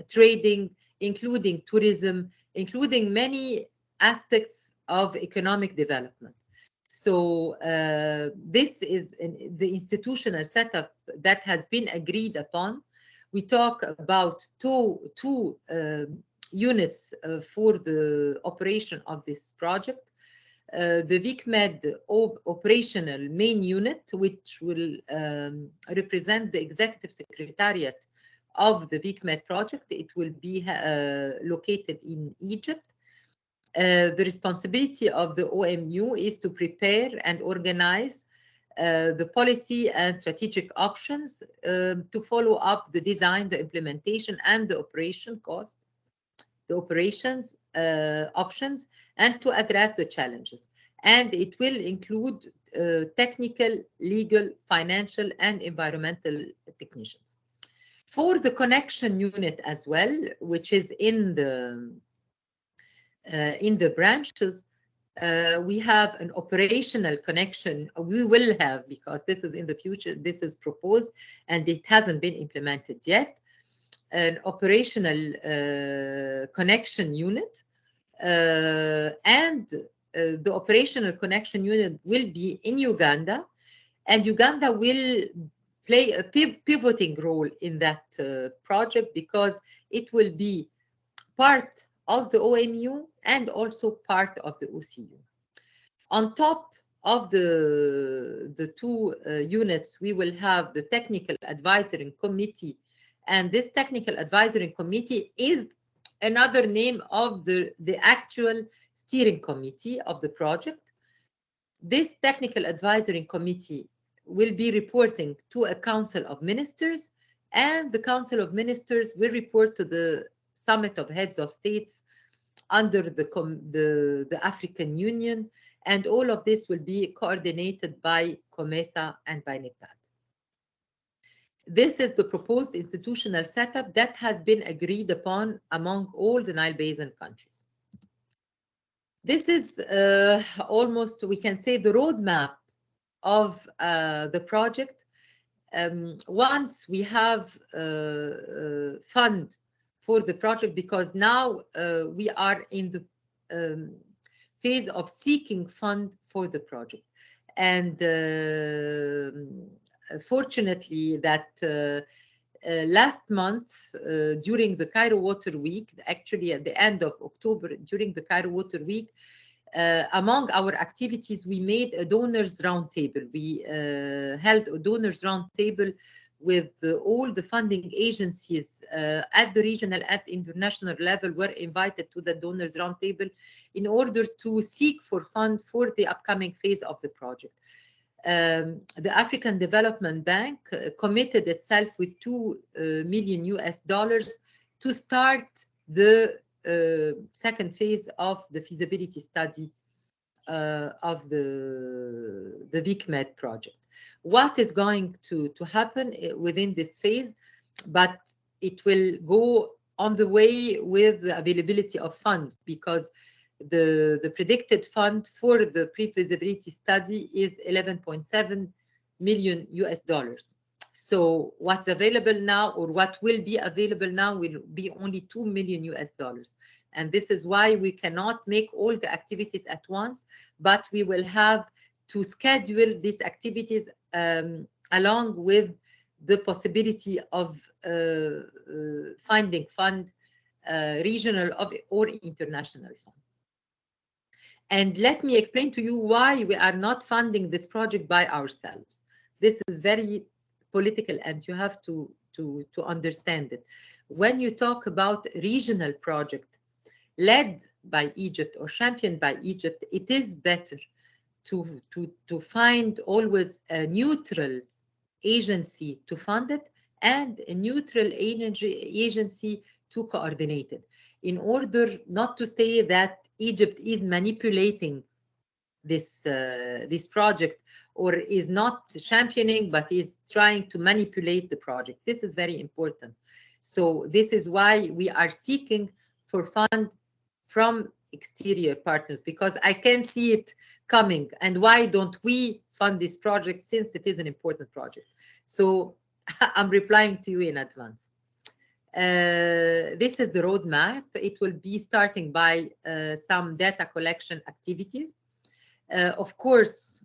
trading, including tourism, including many aspects of economic development. So this is the institutional setup that has been agreed upon. We talk about two units for the operation of this project. The VICMED operational main unit, which will represent the executive secretariat of the VICMED project. It will be located in Egypt. The responsibility of the OMU is to prepare and organize the policy and strategic options to follow up the design, the implementation, and the operation cost, the operations options, and to address the challenges. And it will include technical, legal, financial, and environmental technicians. For the connection unit as well, which is in the branches, we have an operational connection. We will have, because this is in the future, this is proposed and it hasn't been implemented yet, an operational connection unit, and the operational connection unit will be in Uganda, and Uganda will play a pivoting role in that project, because it will be part of the OMU and also part of the OCU. On top of the two units, we will have the technical advisory committee, and this technical advisory committee is another name of the actual steering committee of the project. This technical advisory committee will be reporting to a council of ministers, and the council of ministers will report to the summit of heads of states under the African Union, and all of this will be coordinated by COMESA and by NEPAD. This is the proposed institutional setup that has been agreed upon among all the Nile Basin countries. This is almost, we can say, the roadmap of the project. Once we have fund for the project, because now we are in the phase of seeking fund for the project. And fortunately that last month, during the Cairo Water Week, actually at the end of October, during the Cairo Water Week, among our activities, we made a donors roundtable. We held a donors roundtable with all the funding agencies at the regional, at international level, were invited to the donors roundtable in order to seek for funds for the upcoming phase of the project. The African Development Bank committed itself with $2 million to start the second phase of the feasibility study of the VICMED project. What is going to happen within this phase, but it will go on the way with the availability of funds, because the predicted fund for the pre-feasibility study is $11.7 million. So what's available now, or what will be available now, will be only $2 million. And this is why we cannot make all the activities at once, but we will have to schedule these activities along with the possibility of finding fund, regional or international fund. And let me explain to you why we are not funding this project by ourselves. This is very political, and you have to understand it. When you talk about regional project led by Egypt or championed by Egypt, it is better to find always a neutral agency to fund it and a neutral agency to coordinate it, in order not to say that Egypt is manipulating this project, or is not championing but is trying to manipulate the project. This is very important. So this is why we are seeking for fund from exterior partners, because I can see it coming. And why don't we fund this project, since it is an important project? So I'm replying to you in advance. This is the roadmap. It will be starting by some data collection activities. Of course,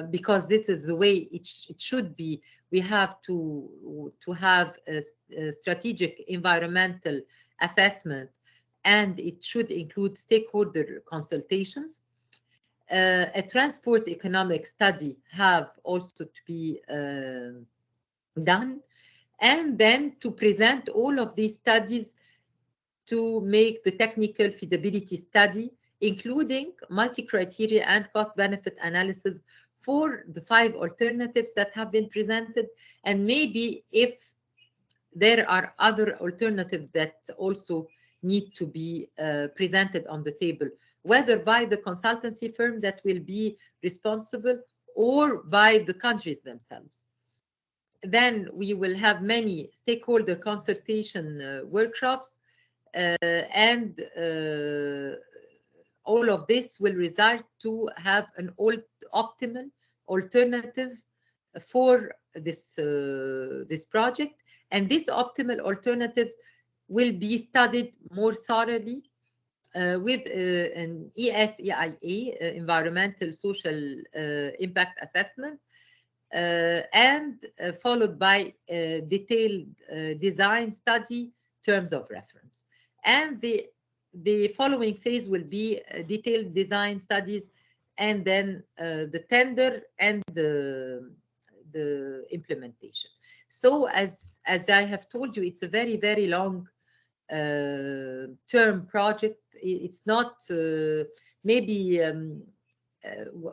because this is the way it should be, we have to have a strategic environmental assessment, and it should include stakeholder consultations. A transport economic study have also to be done, and then to present all of these studies to make the technical feasibility study, including multi-criteria and cost-benefit analysis for the 5 alternatives that have been presented. And maybe if there are other alternatives that also need to be presented on the table, whether by the consultancy firm that will be responsible or by the countries themselves. Then we will have many stakeholder consultation workshops, and all of this will result to have an optimal alternative for this project. And this optimal alternative will be studied more thoroughly with an ESEIA, environmental social impact assessment, and followed by a detailed design study, terms of reference. And the following phase will be detailed design studies, and then the tender and the implementation. So as I have told you, it's a very, very long term project. It's not maybe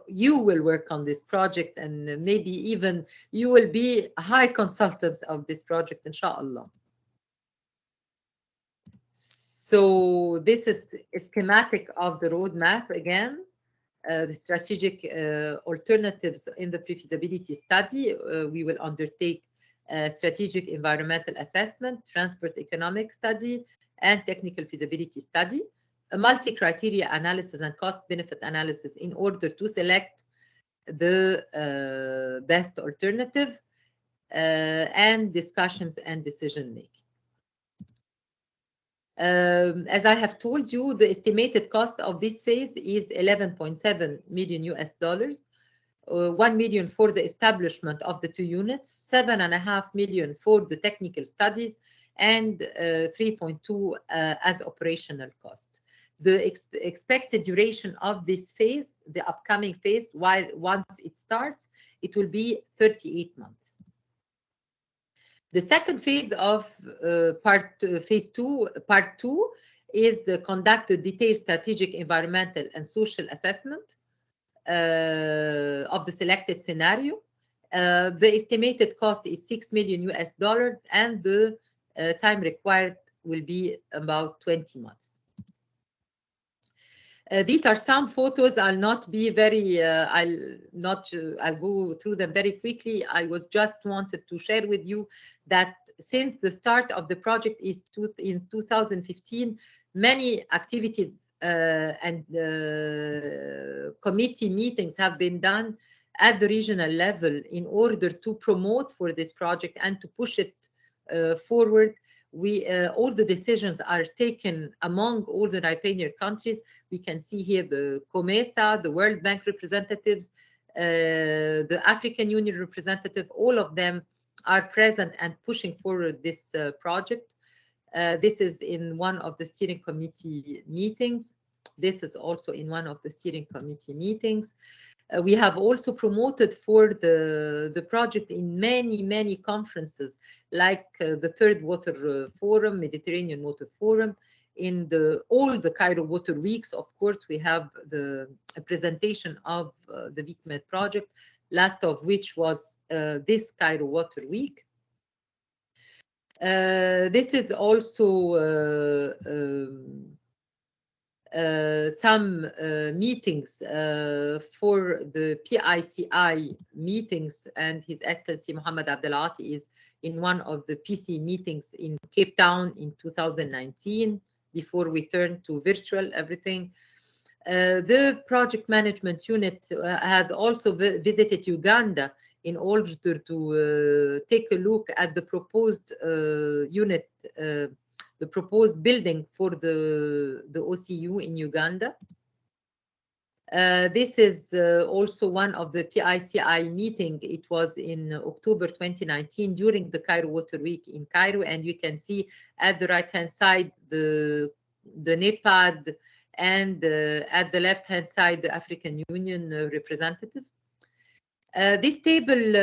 you will work on this project, and maybe even you will be high consultants of this project, inshallah. So this is a schematic of the roadmap again. The strategic alternatives in the pre-feasibility study. We will undertake a strategic environmental assessment, transport economic study, and technical feasibility study, a multi-criteria analysis and cost-benefit analysis in order to select the best alternative, and discussions and decision-making. As I have told you, the estimated cost of this phase is $11.7 million US, 1 million for the establishment of the 2 units, 7.5 million for the technical studies, and 3.2 as operational cost. The expected duration of this phase, the upcoming phase, once it starts, it will be 38 months. The second phase of phase 2, part 2, is conduct a detailed strategic environmental and social assessment of the selected scenario. The estimated cost is $6 million US, and the time required will be about 20 months. These are some photos. I'll not be very, I'll go through them very quickly. I was just wanted to share with you that since the start of the project is in 2015, many activities and committee meetings have been done at the regional level in order to promote for this project and to push it forward. All the decisions are taken among all the RIPE countries. We can see here the COMESA, the World Bank representatives, the African Union representative, all of them are present and pushing forward this project. This is in one of the steering committee meetings. This is also in one of the steering committee meetings. We have also promoted for the project in many conferences, like the Third Water Forum, Mediterranean Water Forum, in all the Cairo Water Weeks. Of course, we have a presentation of the WeekMed project, last of which was this Cairo Water Week. This is also some meetings for the PICI meetings, and His Excellency Mohammed Abdelati is in one of the PC meetings in Cape Town in 2019, before we turn to virtual everything. The project management unit has also visited Uganda in order to take a look at the proposed unit, the proposed building for the OCU in Uganda. This is also one of the PICI meeting. It was in October 2019 during the Cairo Water Week in Cairo, and you can see at the right-hand side the NEPAD, and at the left-hand side the African Union representative. This table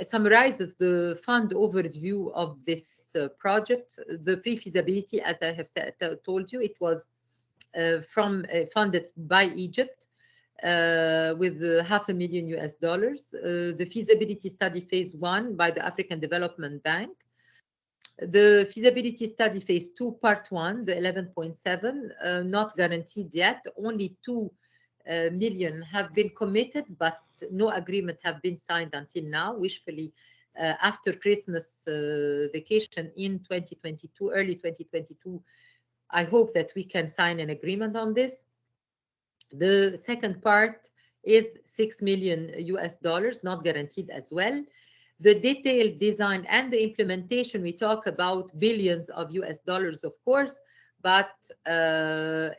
summarizes the fund overview of this project. The pre-feasibility, as I have told you, it was funded by Egypt with $500,000 US. The feasibility study phase 1 by the African Development Bank. The feasibility study phase 2 part 1, the 11.7, not guaranteed yet. Only 2 million have been committed, but no agreement have been signed until now. Wishfully, after Christmas vacation in 2022, early 2022, I hope that we can sign an agreement on this. The second part is $6 million US, not guaranteed as well. The detailed design and the implementation, we talk about billions of US dollars, of course, but the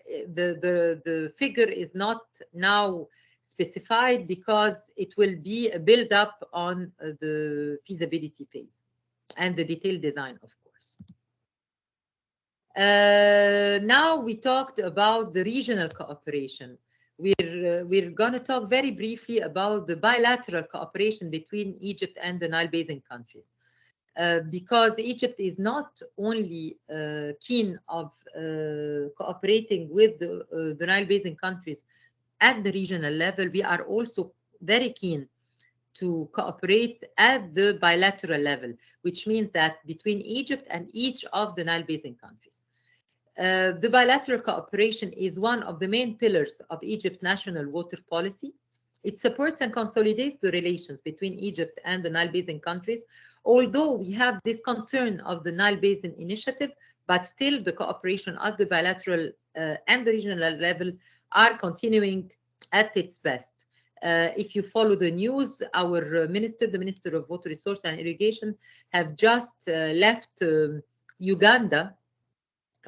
figure is not now specified because it will be a build up on the feasibility phase and the detailed design, of course. Now we talked about the regional cooperation. We're going to talk very briefly about the bilateral cooperation between Egypt and the Nile Basin countries. Because Egypt is not only keen of cooperating with the Nile Basin countries at the regional level, we are also very keen to cooperate at the bilateral level, which means that between Egypt and each of the Nile Basin countries. The bilateral cooperation is one of the main pillars of Egypt's national water policy. It supports and consolidates the relations between Egypt and the Nile Basin countries, although we have this concern of the Nile Basin initiative, but still the cooperation at the bilateral and the regional level are continuing at its best. If you follow the news, our minister, the Minister of Water Resources and Irrigation, have just left Uganda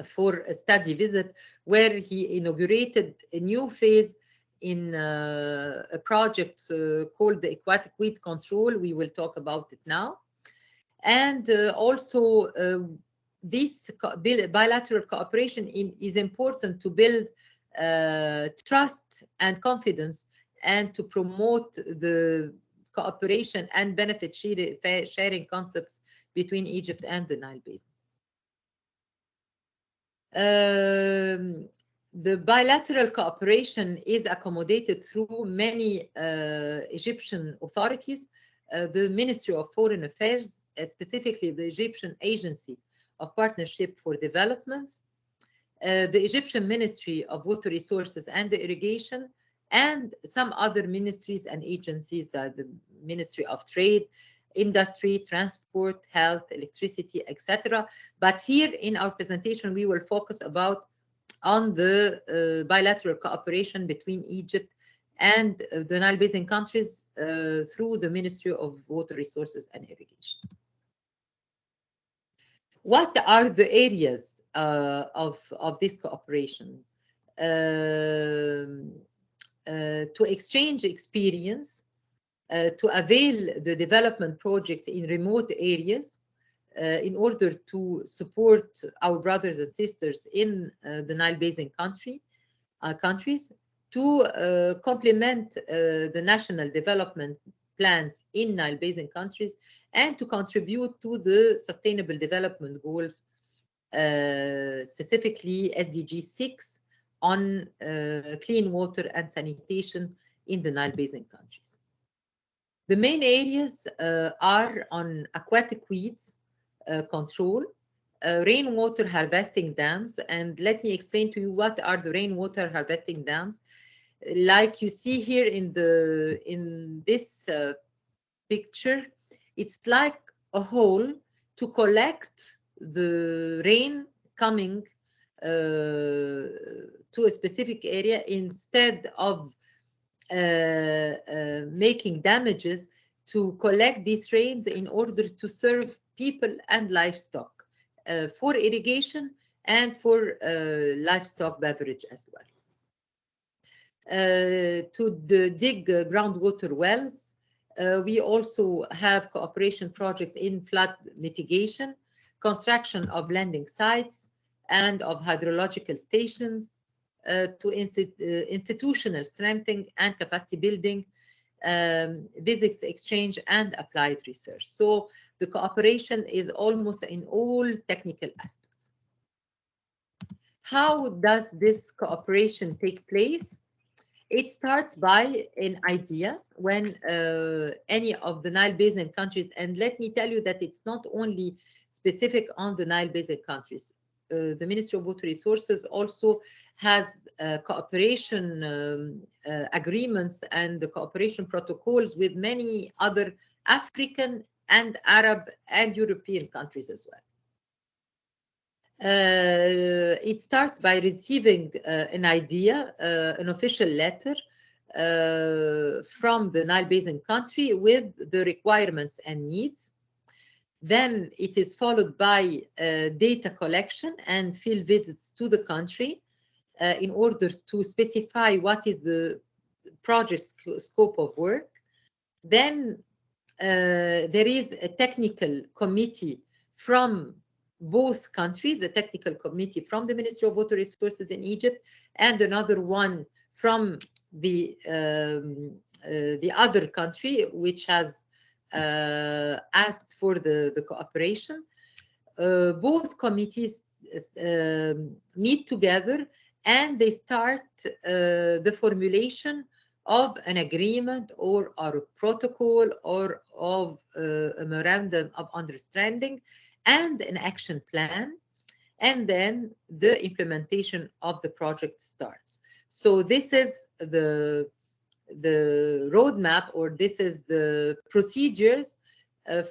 for a study visit where he inaugurated a new phase in a project called the aquatic weed control. We will talk about it now. And also this bilateral cooperation is important to build trust and confidence and to promote the cooperation and benefit sharing concepts between Egypt and the Nile Basin. The bilateral cooperation is accommodated through many Egyptian authorities. The Ministry of Foreign Affairs, specifically the Egyptian Agency of Partnership for Development, the Egyptian Ministry of Water Resources and Irrigation, and some other ministries and agencies, the Ministry of Trade, Industry, Transport, Health, Electricity, etc. But here in our presentation, we will focus on the bilateral cooperation between Egypt and the Nile Basin countries through the Ministry of Water Resources and Irrigation. What are the areas of this cooperation? To exchange experience, to avail the development projects in remote areas in order to support our brothers and sisters in the Nile Basin countries, to complement the national development plans in Nile Basin countries, and to contribute to the Sustainable Development Goals, specifically SDG 6 on clean water and sanitation in the Nile Basin countries. The main areas are on aquatic weeds control, rainwater harvesting dams, and let me explain to you what are the rainwater harvesting dams. Like you see here in this picture, it's like a hole to collect the rain coming to a specific area, instead of making damages, to collect these rains in order to serve people and livestock for irrigation and for livestock beverage as well. To dig groundwater wells, we also have cooperation projects in flood mitigation, construction of landing sites and of hydrological stations, to institutional strengthening and capacity building, physics exchange and applied research. So the cooperation is almost in all technical aspects. How does this cooperation take place? It starts by an idea when any of the Nile Basin countries, and let me tell you that it's not only specific on the Nile Basin countries. The Ministry of Water Resources also has cooperation agreements and the cooperation protocols with many other African and Arab and European countries as well. It starts by receiving an idea, an official letter from the Nile Basin country with the requirements and needs. Then it is followed by data collection and field visits to the country in order to specify what is the project's scope of work. Then there is a technical committee from both countries, a technical committee from the Ministry of Water Resources in Egypt and another one from the other country which has asked for the cooperation. Both committees meet together and they start the formulation of an agreement or a protocol or of a memorandum of understanding and an action plan, and then the implementation of the project starts. So this is the roadmap, or this is the procedures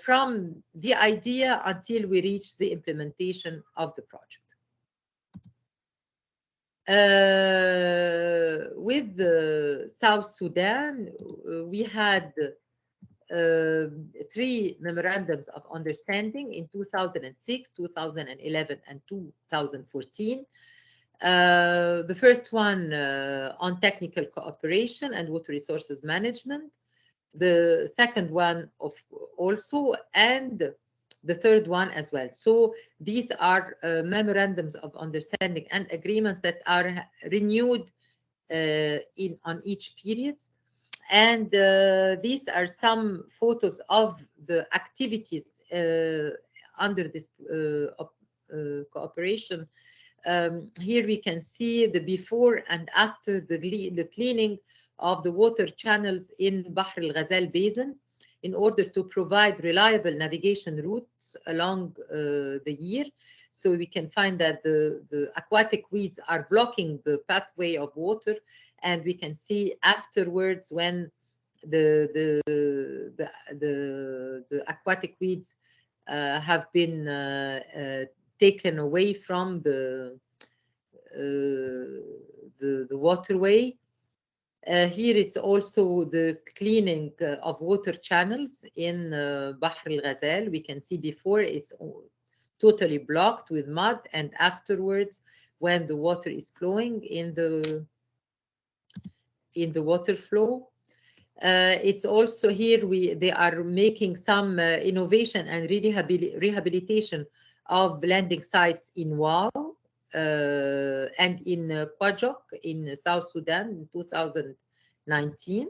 from the idea until we reach the implementation of the project. With the South Sudan, we had 3 memorandums of understanding in 2006, 2011, and 2014. The first one on technical cooperation and water resources management, the second one also, and the third one as well. So these are memorandums of understanding and agreements that are renewed on each period. And these are some photos of the activities under this cooperation. Here we can see the before and after the cleaning of the water channels in Bahr al-Ghazal Basin in order to provide reliable navigation routes along the year. So we can find that the aquatic weeds are blocking the pathway of water, and we can see afterwards when the aquatic weeds have been taken away from the waterway. Here it's also the cleaning of water channels in Bahr al-Ghazal. We can see before it's totally blocked with mud, and afterwards when the water is flowing in the water flow. It's also here they are making some innovation and rehabilitation of landing sites in Wow and in Kwajok in South Sudan in 2019.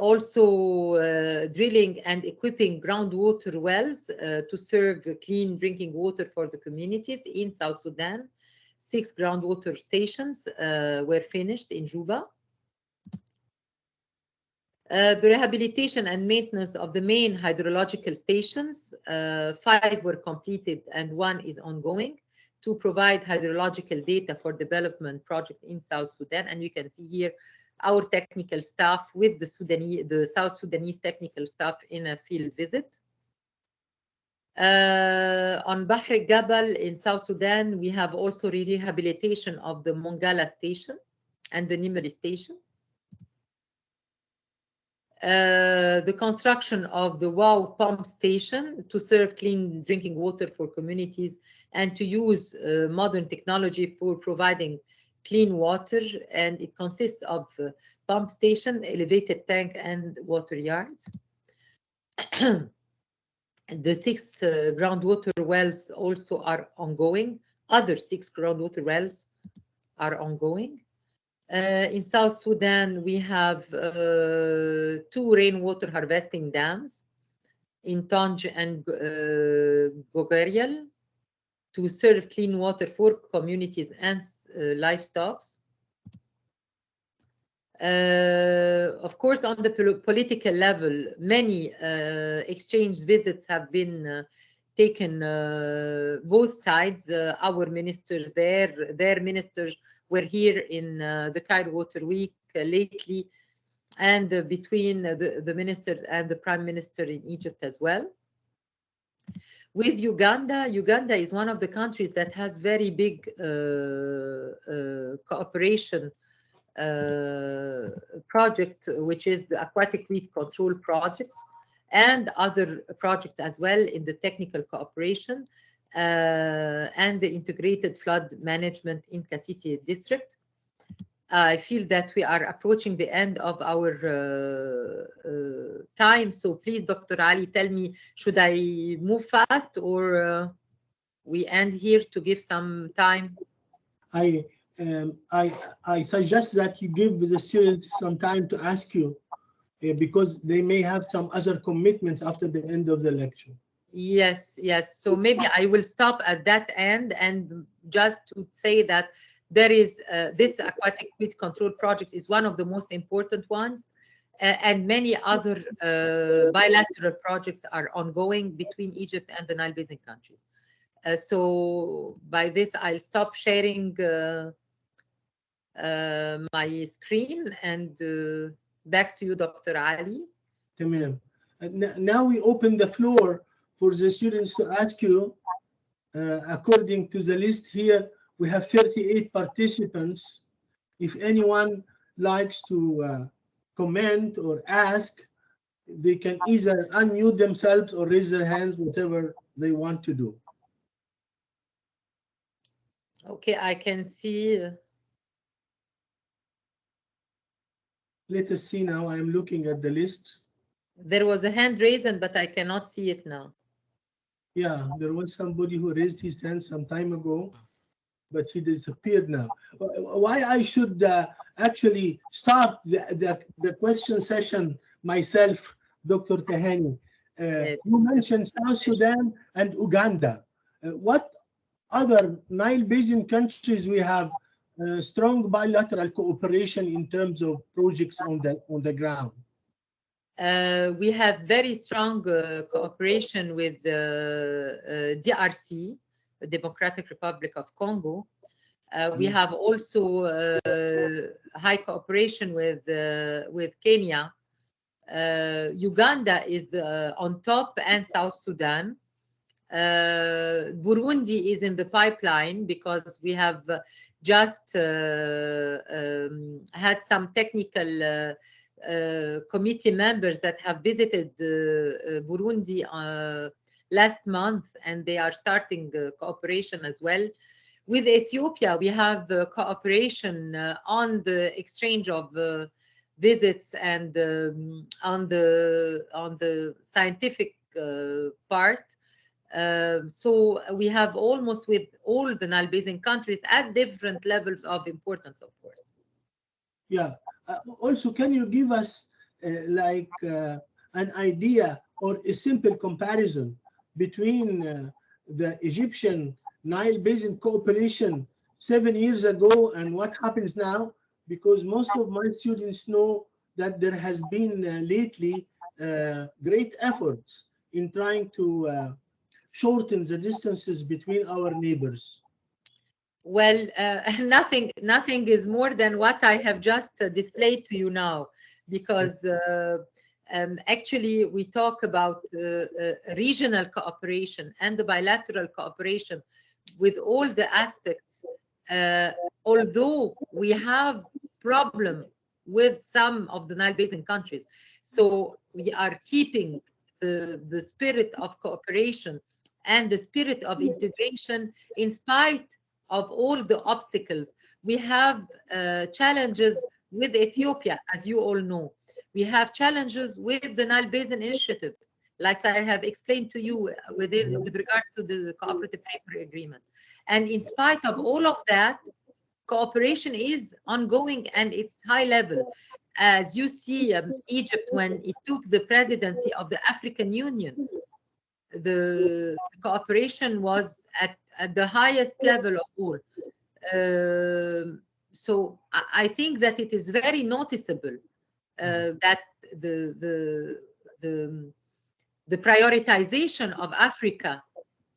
Also drilling and equipping groundwater wells to serve clean drinking water for the communities in South Sudan. 6 groundwater stations were finished in Juba. The rehabilitation and maintenance of the main hydrological stations, 5 were completed and 1 is ongoing to provide hydrological data for development project in South Sudan. And you can see here our technical staff with the South Sudanese technical staff in a field visit. On Bahr el-Gabal in South Sudan, we have also rehabilitation of the Mongala station and the Nimri station. The construction of the Wow pump station to serve clean drinking water for communities and to use modern technology for providing clean water, and it consists of pump station, elevated tank, and water yards. The 6 groundwater wells also are ongoing. Other 6 groundwater wells are ongoing. In South Sudan, we have 2 rainwater harvesting dams in Tonj and Gogarial to serve clean water for communities and livestock. Of course, on the political level, many exchange visits have been taken both sides. Our ministers their ministers were here in the Cairo Water Week lately, and between the minister and the prime minister in Egypt as well. With Uganda, Uganda is one of the countries that has very big cooperation project, which is the aquatic weed control projects and other projects as well in the technical cooperation and the integrated flood management in Kasisi district. I feel that we are approaching the end of our time. So please, Dr. Ali, tell me, should I move fast or we end here to give some time? I suggest that you give the students some time to ask you because they may have some other commitments after the end of the lecture. Yes, yes. So maybe I will stop at that end, and just to say that there is this aquatic weed control project is one of the most important ones, and many other bilateral projects are ongoing between Egypt and the Nile Basin countries. So by this, I'll stop sharing my screen, and back to you, Dr. Ali. Now we open the floor for the students to ask you. According to the list here, we have 38 participants. If anyone likes to comment or ask, they can either unmute themselves or raise their hands, whatever they want to do. Okay, I can see. Let us see now. I'm looking at the list. There was a hand raised, but I cannot see it now. Yeah, there was somebody who raised his hand some time ago, but he disappeared now. Why I should actually start the question session myself, Dr. Tahani. You mentioned South Sudan and Uganda. What other Nile Basin countries we have strong bilateral cooperation in terms of projects on the ground? We have very strong cooperation with the DRC, the Democratic Republic of Congo. We have also high cooperation with Kenya. Uganda is on top, and South Sudan. Burundi is in the pipeline because we have just had some technical committee members that have visited Burundi last month, and they are starting cooperation as well. With Ethiopia, we have cooperation on the exchange of visits and on the scientific part. So we have almost with all the Nile Basin countries at different levels of importance, of course. Yeah. Also, can you give us an idea or a simple comparison between the Egyptian Nile Basin cooperation 7 years ago and what happens now? Because most of my students know that there has been lately great efforts in trying to shorten the distances between our neighbors. Well, nothing is more than what I have just displayed to you now, because actually we talk about regional cooperation and the bilateral cooperation with all the aspects. Although we have problem with some of the Nile Basin countries, so we are keeping the spirit of cooperation and the spirit of integration in spite of all the obstacles. We have challenges with Ethiopia, as you all know. We have challenges with the Nile Basin Initiative, like I have explained to you with regards to the cooperative framework agreement. And in spite of all of that, cooperation is ongoing and it's high level. As you see, Egypt, when it took the presidency of the African Union, the cooperation was at the highest level of all. So I think that it is very noticeable that the prioritization of Africa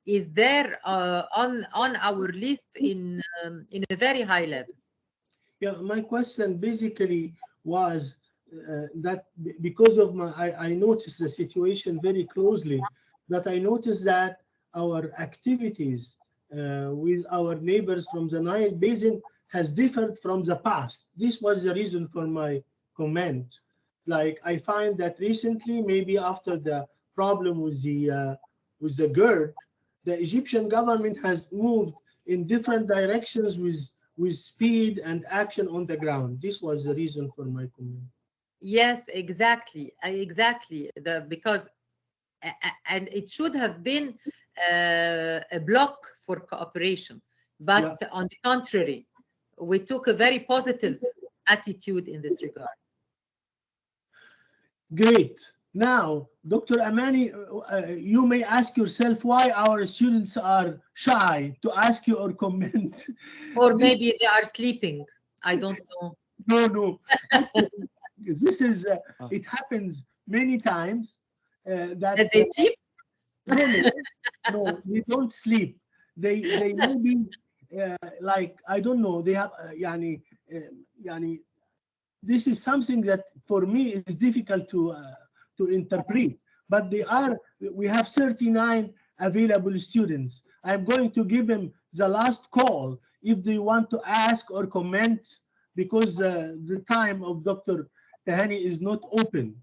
is there on our list in a very high level. Yeah, my question basically was that because of I noticed the situation very closely, that I noticed that our activities with our neighbors from the Nile Basin has differed from the past. This was the reason for my comment. Like, I find that recently, maybe after the problem with the GERD, the Egyptian government has moved in different directions with speed and action on the ground. This was the reason for my comment. Yes, exactly. Because and it should have been a block for cooperation, but yeah, on the contrary, we took a very positive attitude in this regard. Great. Now, Dr. Amani, you may ask yourself why our students are shy to ask you or comment. Or maybe they are sleeping. I don't know. No. This is, it happens many times that they sleep? No, they don't sleep. They maybe like, I don't know, they have yani this is something that for me is difficult to interpret, but we have 39 available students. I'm going to give them the last call if they want to ask or comment, because the time of Dr. Tahani is not open.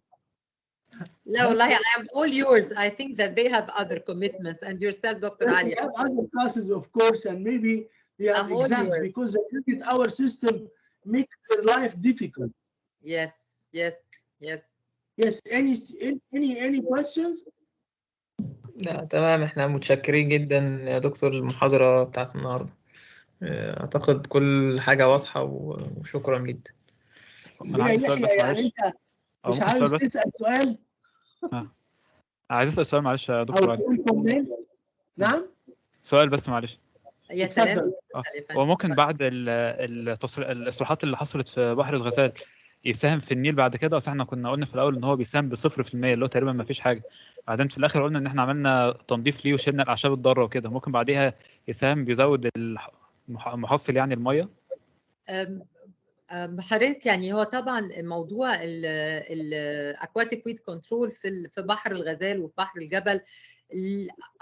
No, like, I am all yours. I think that they have other commitments, and yourself, Dr. Ali. They have other classes, of course, and maybe they have exams, because the credit hour system makes their life difficult. Yes. Any questions? لا تمام، احنا متشكرين جدا يا دكتور المحاضرة بتاعت النهاردة. اعتقد كل حاجة واضحة وشكرا جدا. انا عندي سؤال بس معلش. مش عاوز تسأل سؤال؟ عايز اسال سؤال معلش يا دكتور علي. نعم؟ سؤال بس معلش. يا سلام. وممكن بعد الاصلاحات اللي حصلت في بحر الغزال يساهم في النيل بعد كده؟ اصل احنا كنا قلنا في الاول ان هو بيساهم ب0%، اللي هو تقريبا ما فيش حاجه. بعدين في الاخر قلنا ان احنا عملنا تنظيف ليه وشلنا الاعشاب الضاره وكده. ممكن بعديها يساهم بيزود المحصل يعني الميه؟ حضرتك يعني هو طبعا موضوع الاكواتيك ويت كنترول في بحر الغزال وفي بحر الجبل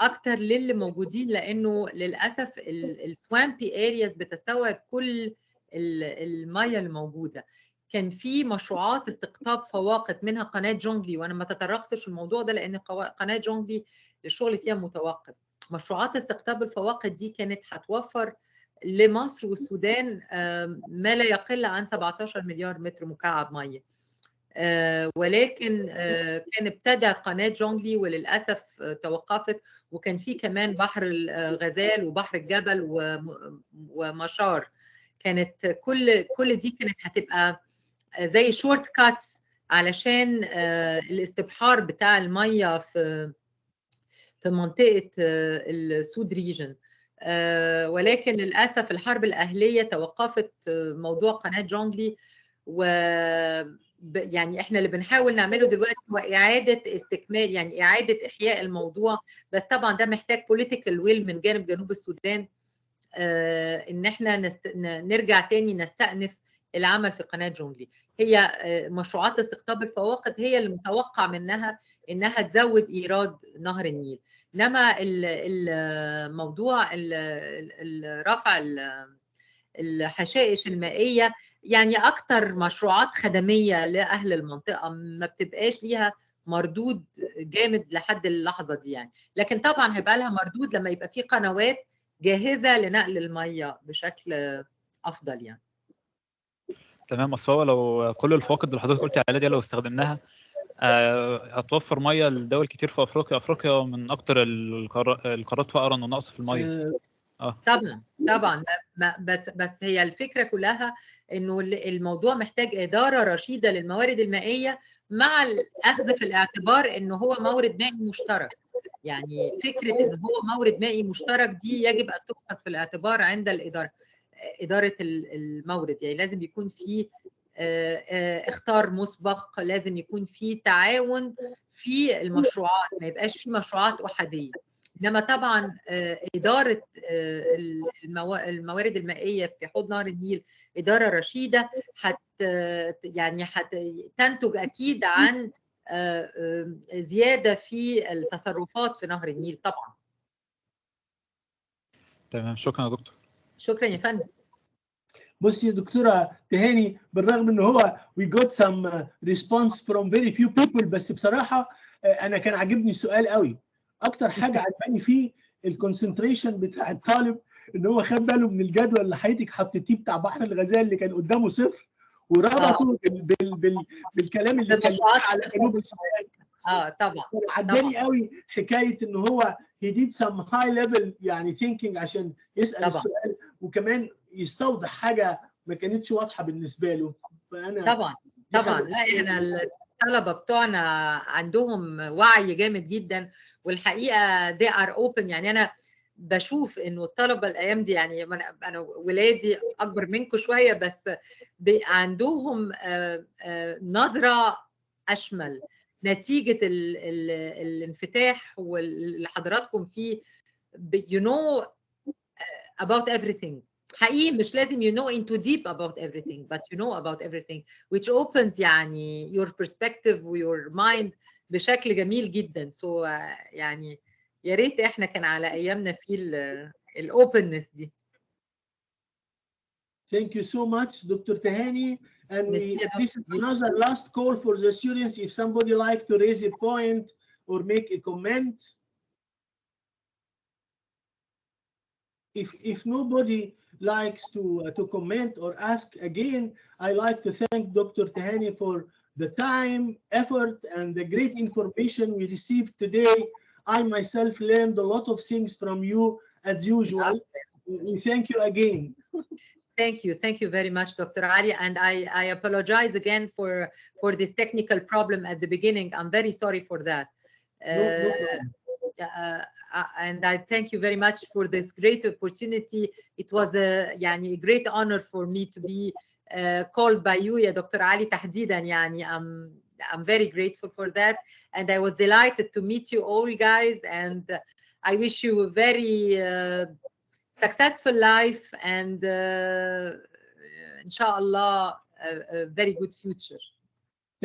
اكتر للي موجودين، لانه للاسف السوامبي ارياز بتستوعب كل الميه الموجوده. كان في مشروعات استقطاب فواقد منها قناه جونجلي، وانا ما تطرقتش الموضوع ده لان قناه جونجلي الشغل فيها متوقف. مشروعات استقطاب الفواقد دي كانت هتوفر لمصر والسودان ما لا يقل عن 17 مليار متر مكعب ميه. ولكن كان ابتدى قناة جونغلي وللأسف توقفت، وكان في كمان بحر الغزال وبحر الجبل ومشار. كانت كل دي كانت هتبقى زي شورت كاتس علشان الاستبحار بتاع المية في منطقة السود ريجن. ولكن للأسف الحرب الأهلية توقفت موضوع قناة جونغلي، و يعني احنا اللي بنحاول نعمله دلوقتي هو إعادة استكمال، يعني إعادة إحياء الموضوع، بس طبعا ده محتاج بوليتيكال ويل من جانب جنوب السودان ان احنا نرجع تاني نستأنف العمل في قناة جونغلي. هي مشروعات استقطاب الفواقد هي اللي متوقع منها انها تزود ايراد نهر النيل، انما الموضوع رفع الحشائش المائية يعني اكتر مشروعات خدمية لأهل المنطقة، ما بتبقاش ليها مردود جامد لحد اللحظة دي يعني، لكن طبعا هيبقى لها مردود لما يبقى في قنوات جاهزة لنقل المية بشكل أفضل يعني. تمام. اصل هو لو كل الفواقد اللي حضرتك قلتي عليها دي لو استخدمناها هتوفر ميه لدول كتير في افريقيا. افريقيا من اكتر القارات فقرا ونقص في الميه. طبعا بس هي الفكره كلها انه الموضوع محتاج اداره رشيده للموارد المائيه، مع الاخذ في الاعتبار انه هو مورد مائي مشترك. يعني فكره ان هو مورد مائي مشترك دي يجب ان تؤخذ في الاعتبار عند اداره المورد. يعني لازم يكون في اختار مسبق، لازم يكون في تعاون في المشروعات، ما يبقاش في مشروعات احاديه. انما طبعا اداره الموارد المائيه في حوض نهر النيل اداره رشيده يعني تنتج اكيد عن زياده في التصرفات في نهر النيل طبعا. تمام، شكرا يا دكتور. شكرا يا فندم. بصي يا دكتوره تهاني، بالرغم ان هو we got some response from very few people، بس بصراحه انا كان عاجبني السؤال قوي. اكتر حاجه عجباني فيه الكونسنتريشن بتاع الطالب، ان هو خد باله من الجدول اللي حضرتك حطيتيه بتاع بحر الغزال اللي كان قدامه صفر، وربطه بالكلام اللي كان على جنوب السودان. طبعا عجباني قوي حكايه ان هو he did some high level يعني thinking عشان يسال طبعا السؤال، وكمان يستوضح حاجه ما كانتش واضحه بالنسبه له. فانا طبعا لا، احنا الطلبه بتوعنا عندهم وعي جامد جدا، والحقيقه they are open. يعني انا بشوف انه الطلبه الايام دي، يعني انا ولادي اكبر منكم شويه، بس عندهم نظره اشمل نتيجه الانفتاح واللي حضراتكم فيه. you know about everything. حقيقي مش لازم you know into deep about everything, but you know about everything, which opens يعني your perspective your mind بشكل جميل جدا. so يعني يا ريت احنا كان على ايامنا في الاوبنس دي. Thank you so much, Dr. Tehani. And this is another last call for the students. If somebody like to raise a point or make a comment. If nobody likes to comment or ask again, I like to thank Dr. Tehani for the time, effort, and the great information we received today. I myself learned a lot of things from you as usual. We thank you again. Thank you very much, Dr. Ali, and I apologize again for this technical problem at the beginning. I'm very sorry for that. No problem. And I thank you very much for this great opportunity. It was a great honor for me to be called by you, يا دكتور علي تحديدا. يعني I'm very grateful for that, and I was delighted to meet you all, guys. And I wish you a very successful life and inshallah a very good future.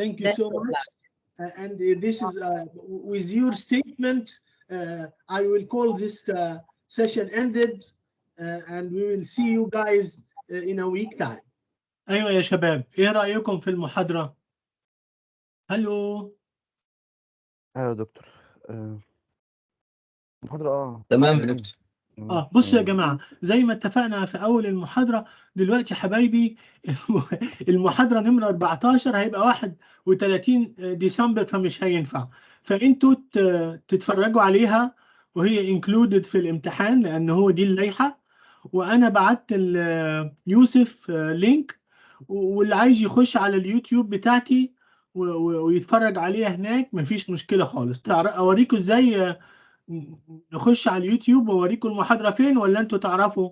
Thank you so much. And this is with your statement. I will call this session ended, and we will see you guys in a week time. أيوة يا شباب، إيه رأيكم في المحاضرة؟ هلو. أيوة يا دكتور. المحاضرة تمام يا دكتور. بصوا يا جماعة، زي ما اتفقنا في أول المحاضرة، دلوقتي يا حبايبي المحاضرة نمرة 14 هيبقى 31 ديسمبر، فمش هينفع. فأنتوا تتفرجوا عليها، وهي included في الامتحان لأن هو دي اللائحة. وأنا بعت يوسف لينك، واللي عايز يخش على اليوتيوب بتاعتي ويتفرج عليها هناك مفيش مشكلة خالص. أوريكم إزاي نخش على اليوتيوب واوريكم المحاضرة فين، ولا انتوا تعرفوا؟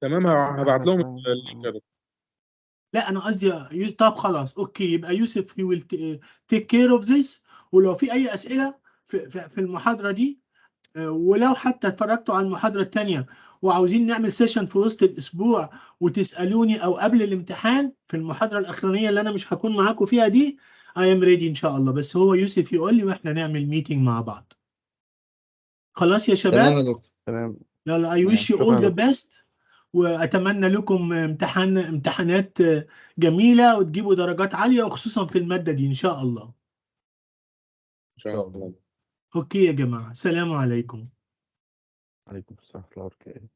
تمام، هبعت لهم اللينك يا دكتور. لا انا قصدي طب خلاص اوكي، يبقى يوسف he will take care of this. ولو في اي اسئلة في المحاضرة دي، ولو حتى اتفرجتوا على المحاضرة الثانية وعاوزين نعمل سيشن في وسط الاسبوع وتسألوني، او قبل الامتحان في المحاضرة الاخرانية اللي انا مش هكون معاكم فيها دي، I am ready ان شاء الله. بس هو يوسف يقول لي واحنا نعمل ميتنج مع بعض. خلاص يا شباب؟ تمام يا دكتور. تمام. يلا I wish you all the best، وأتمنى لكم امتحانات جميلة وتجيبوا درجات عالية، وخصوصا في المادة دي إن شاء الله. ان شاء الله. أوكي يا جماعة، سلام عليكم. عليكم السلام ورحمة الله وبركاته.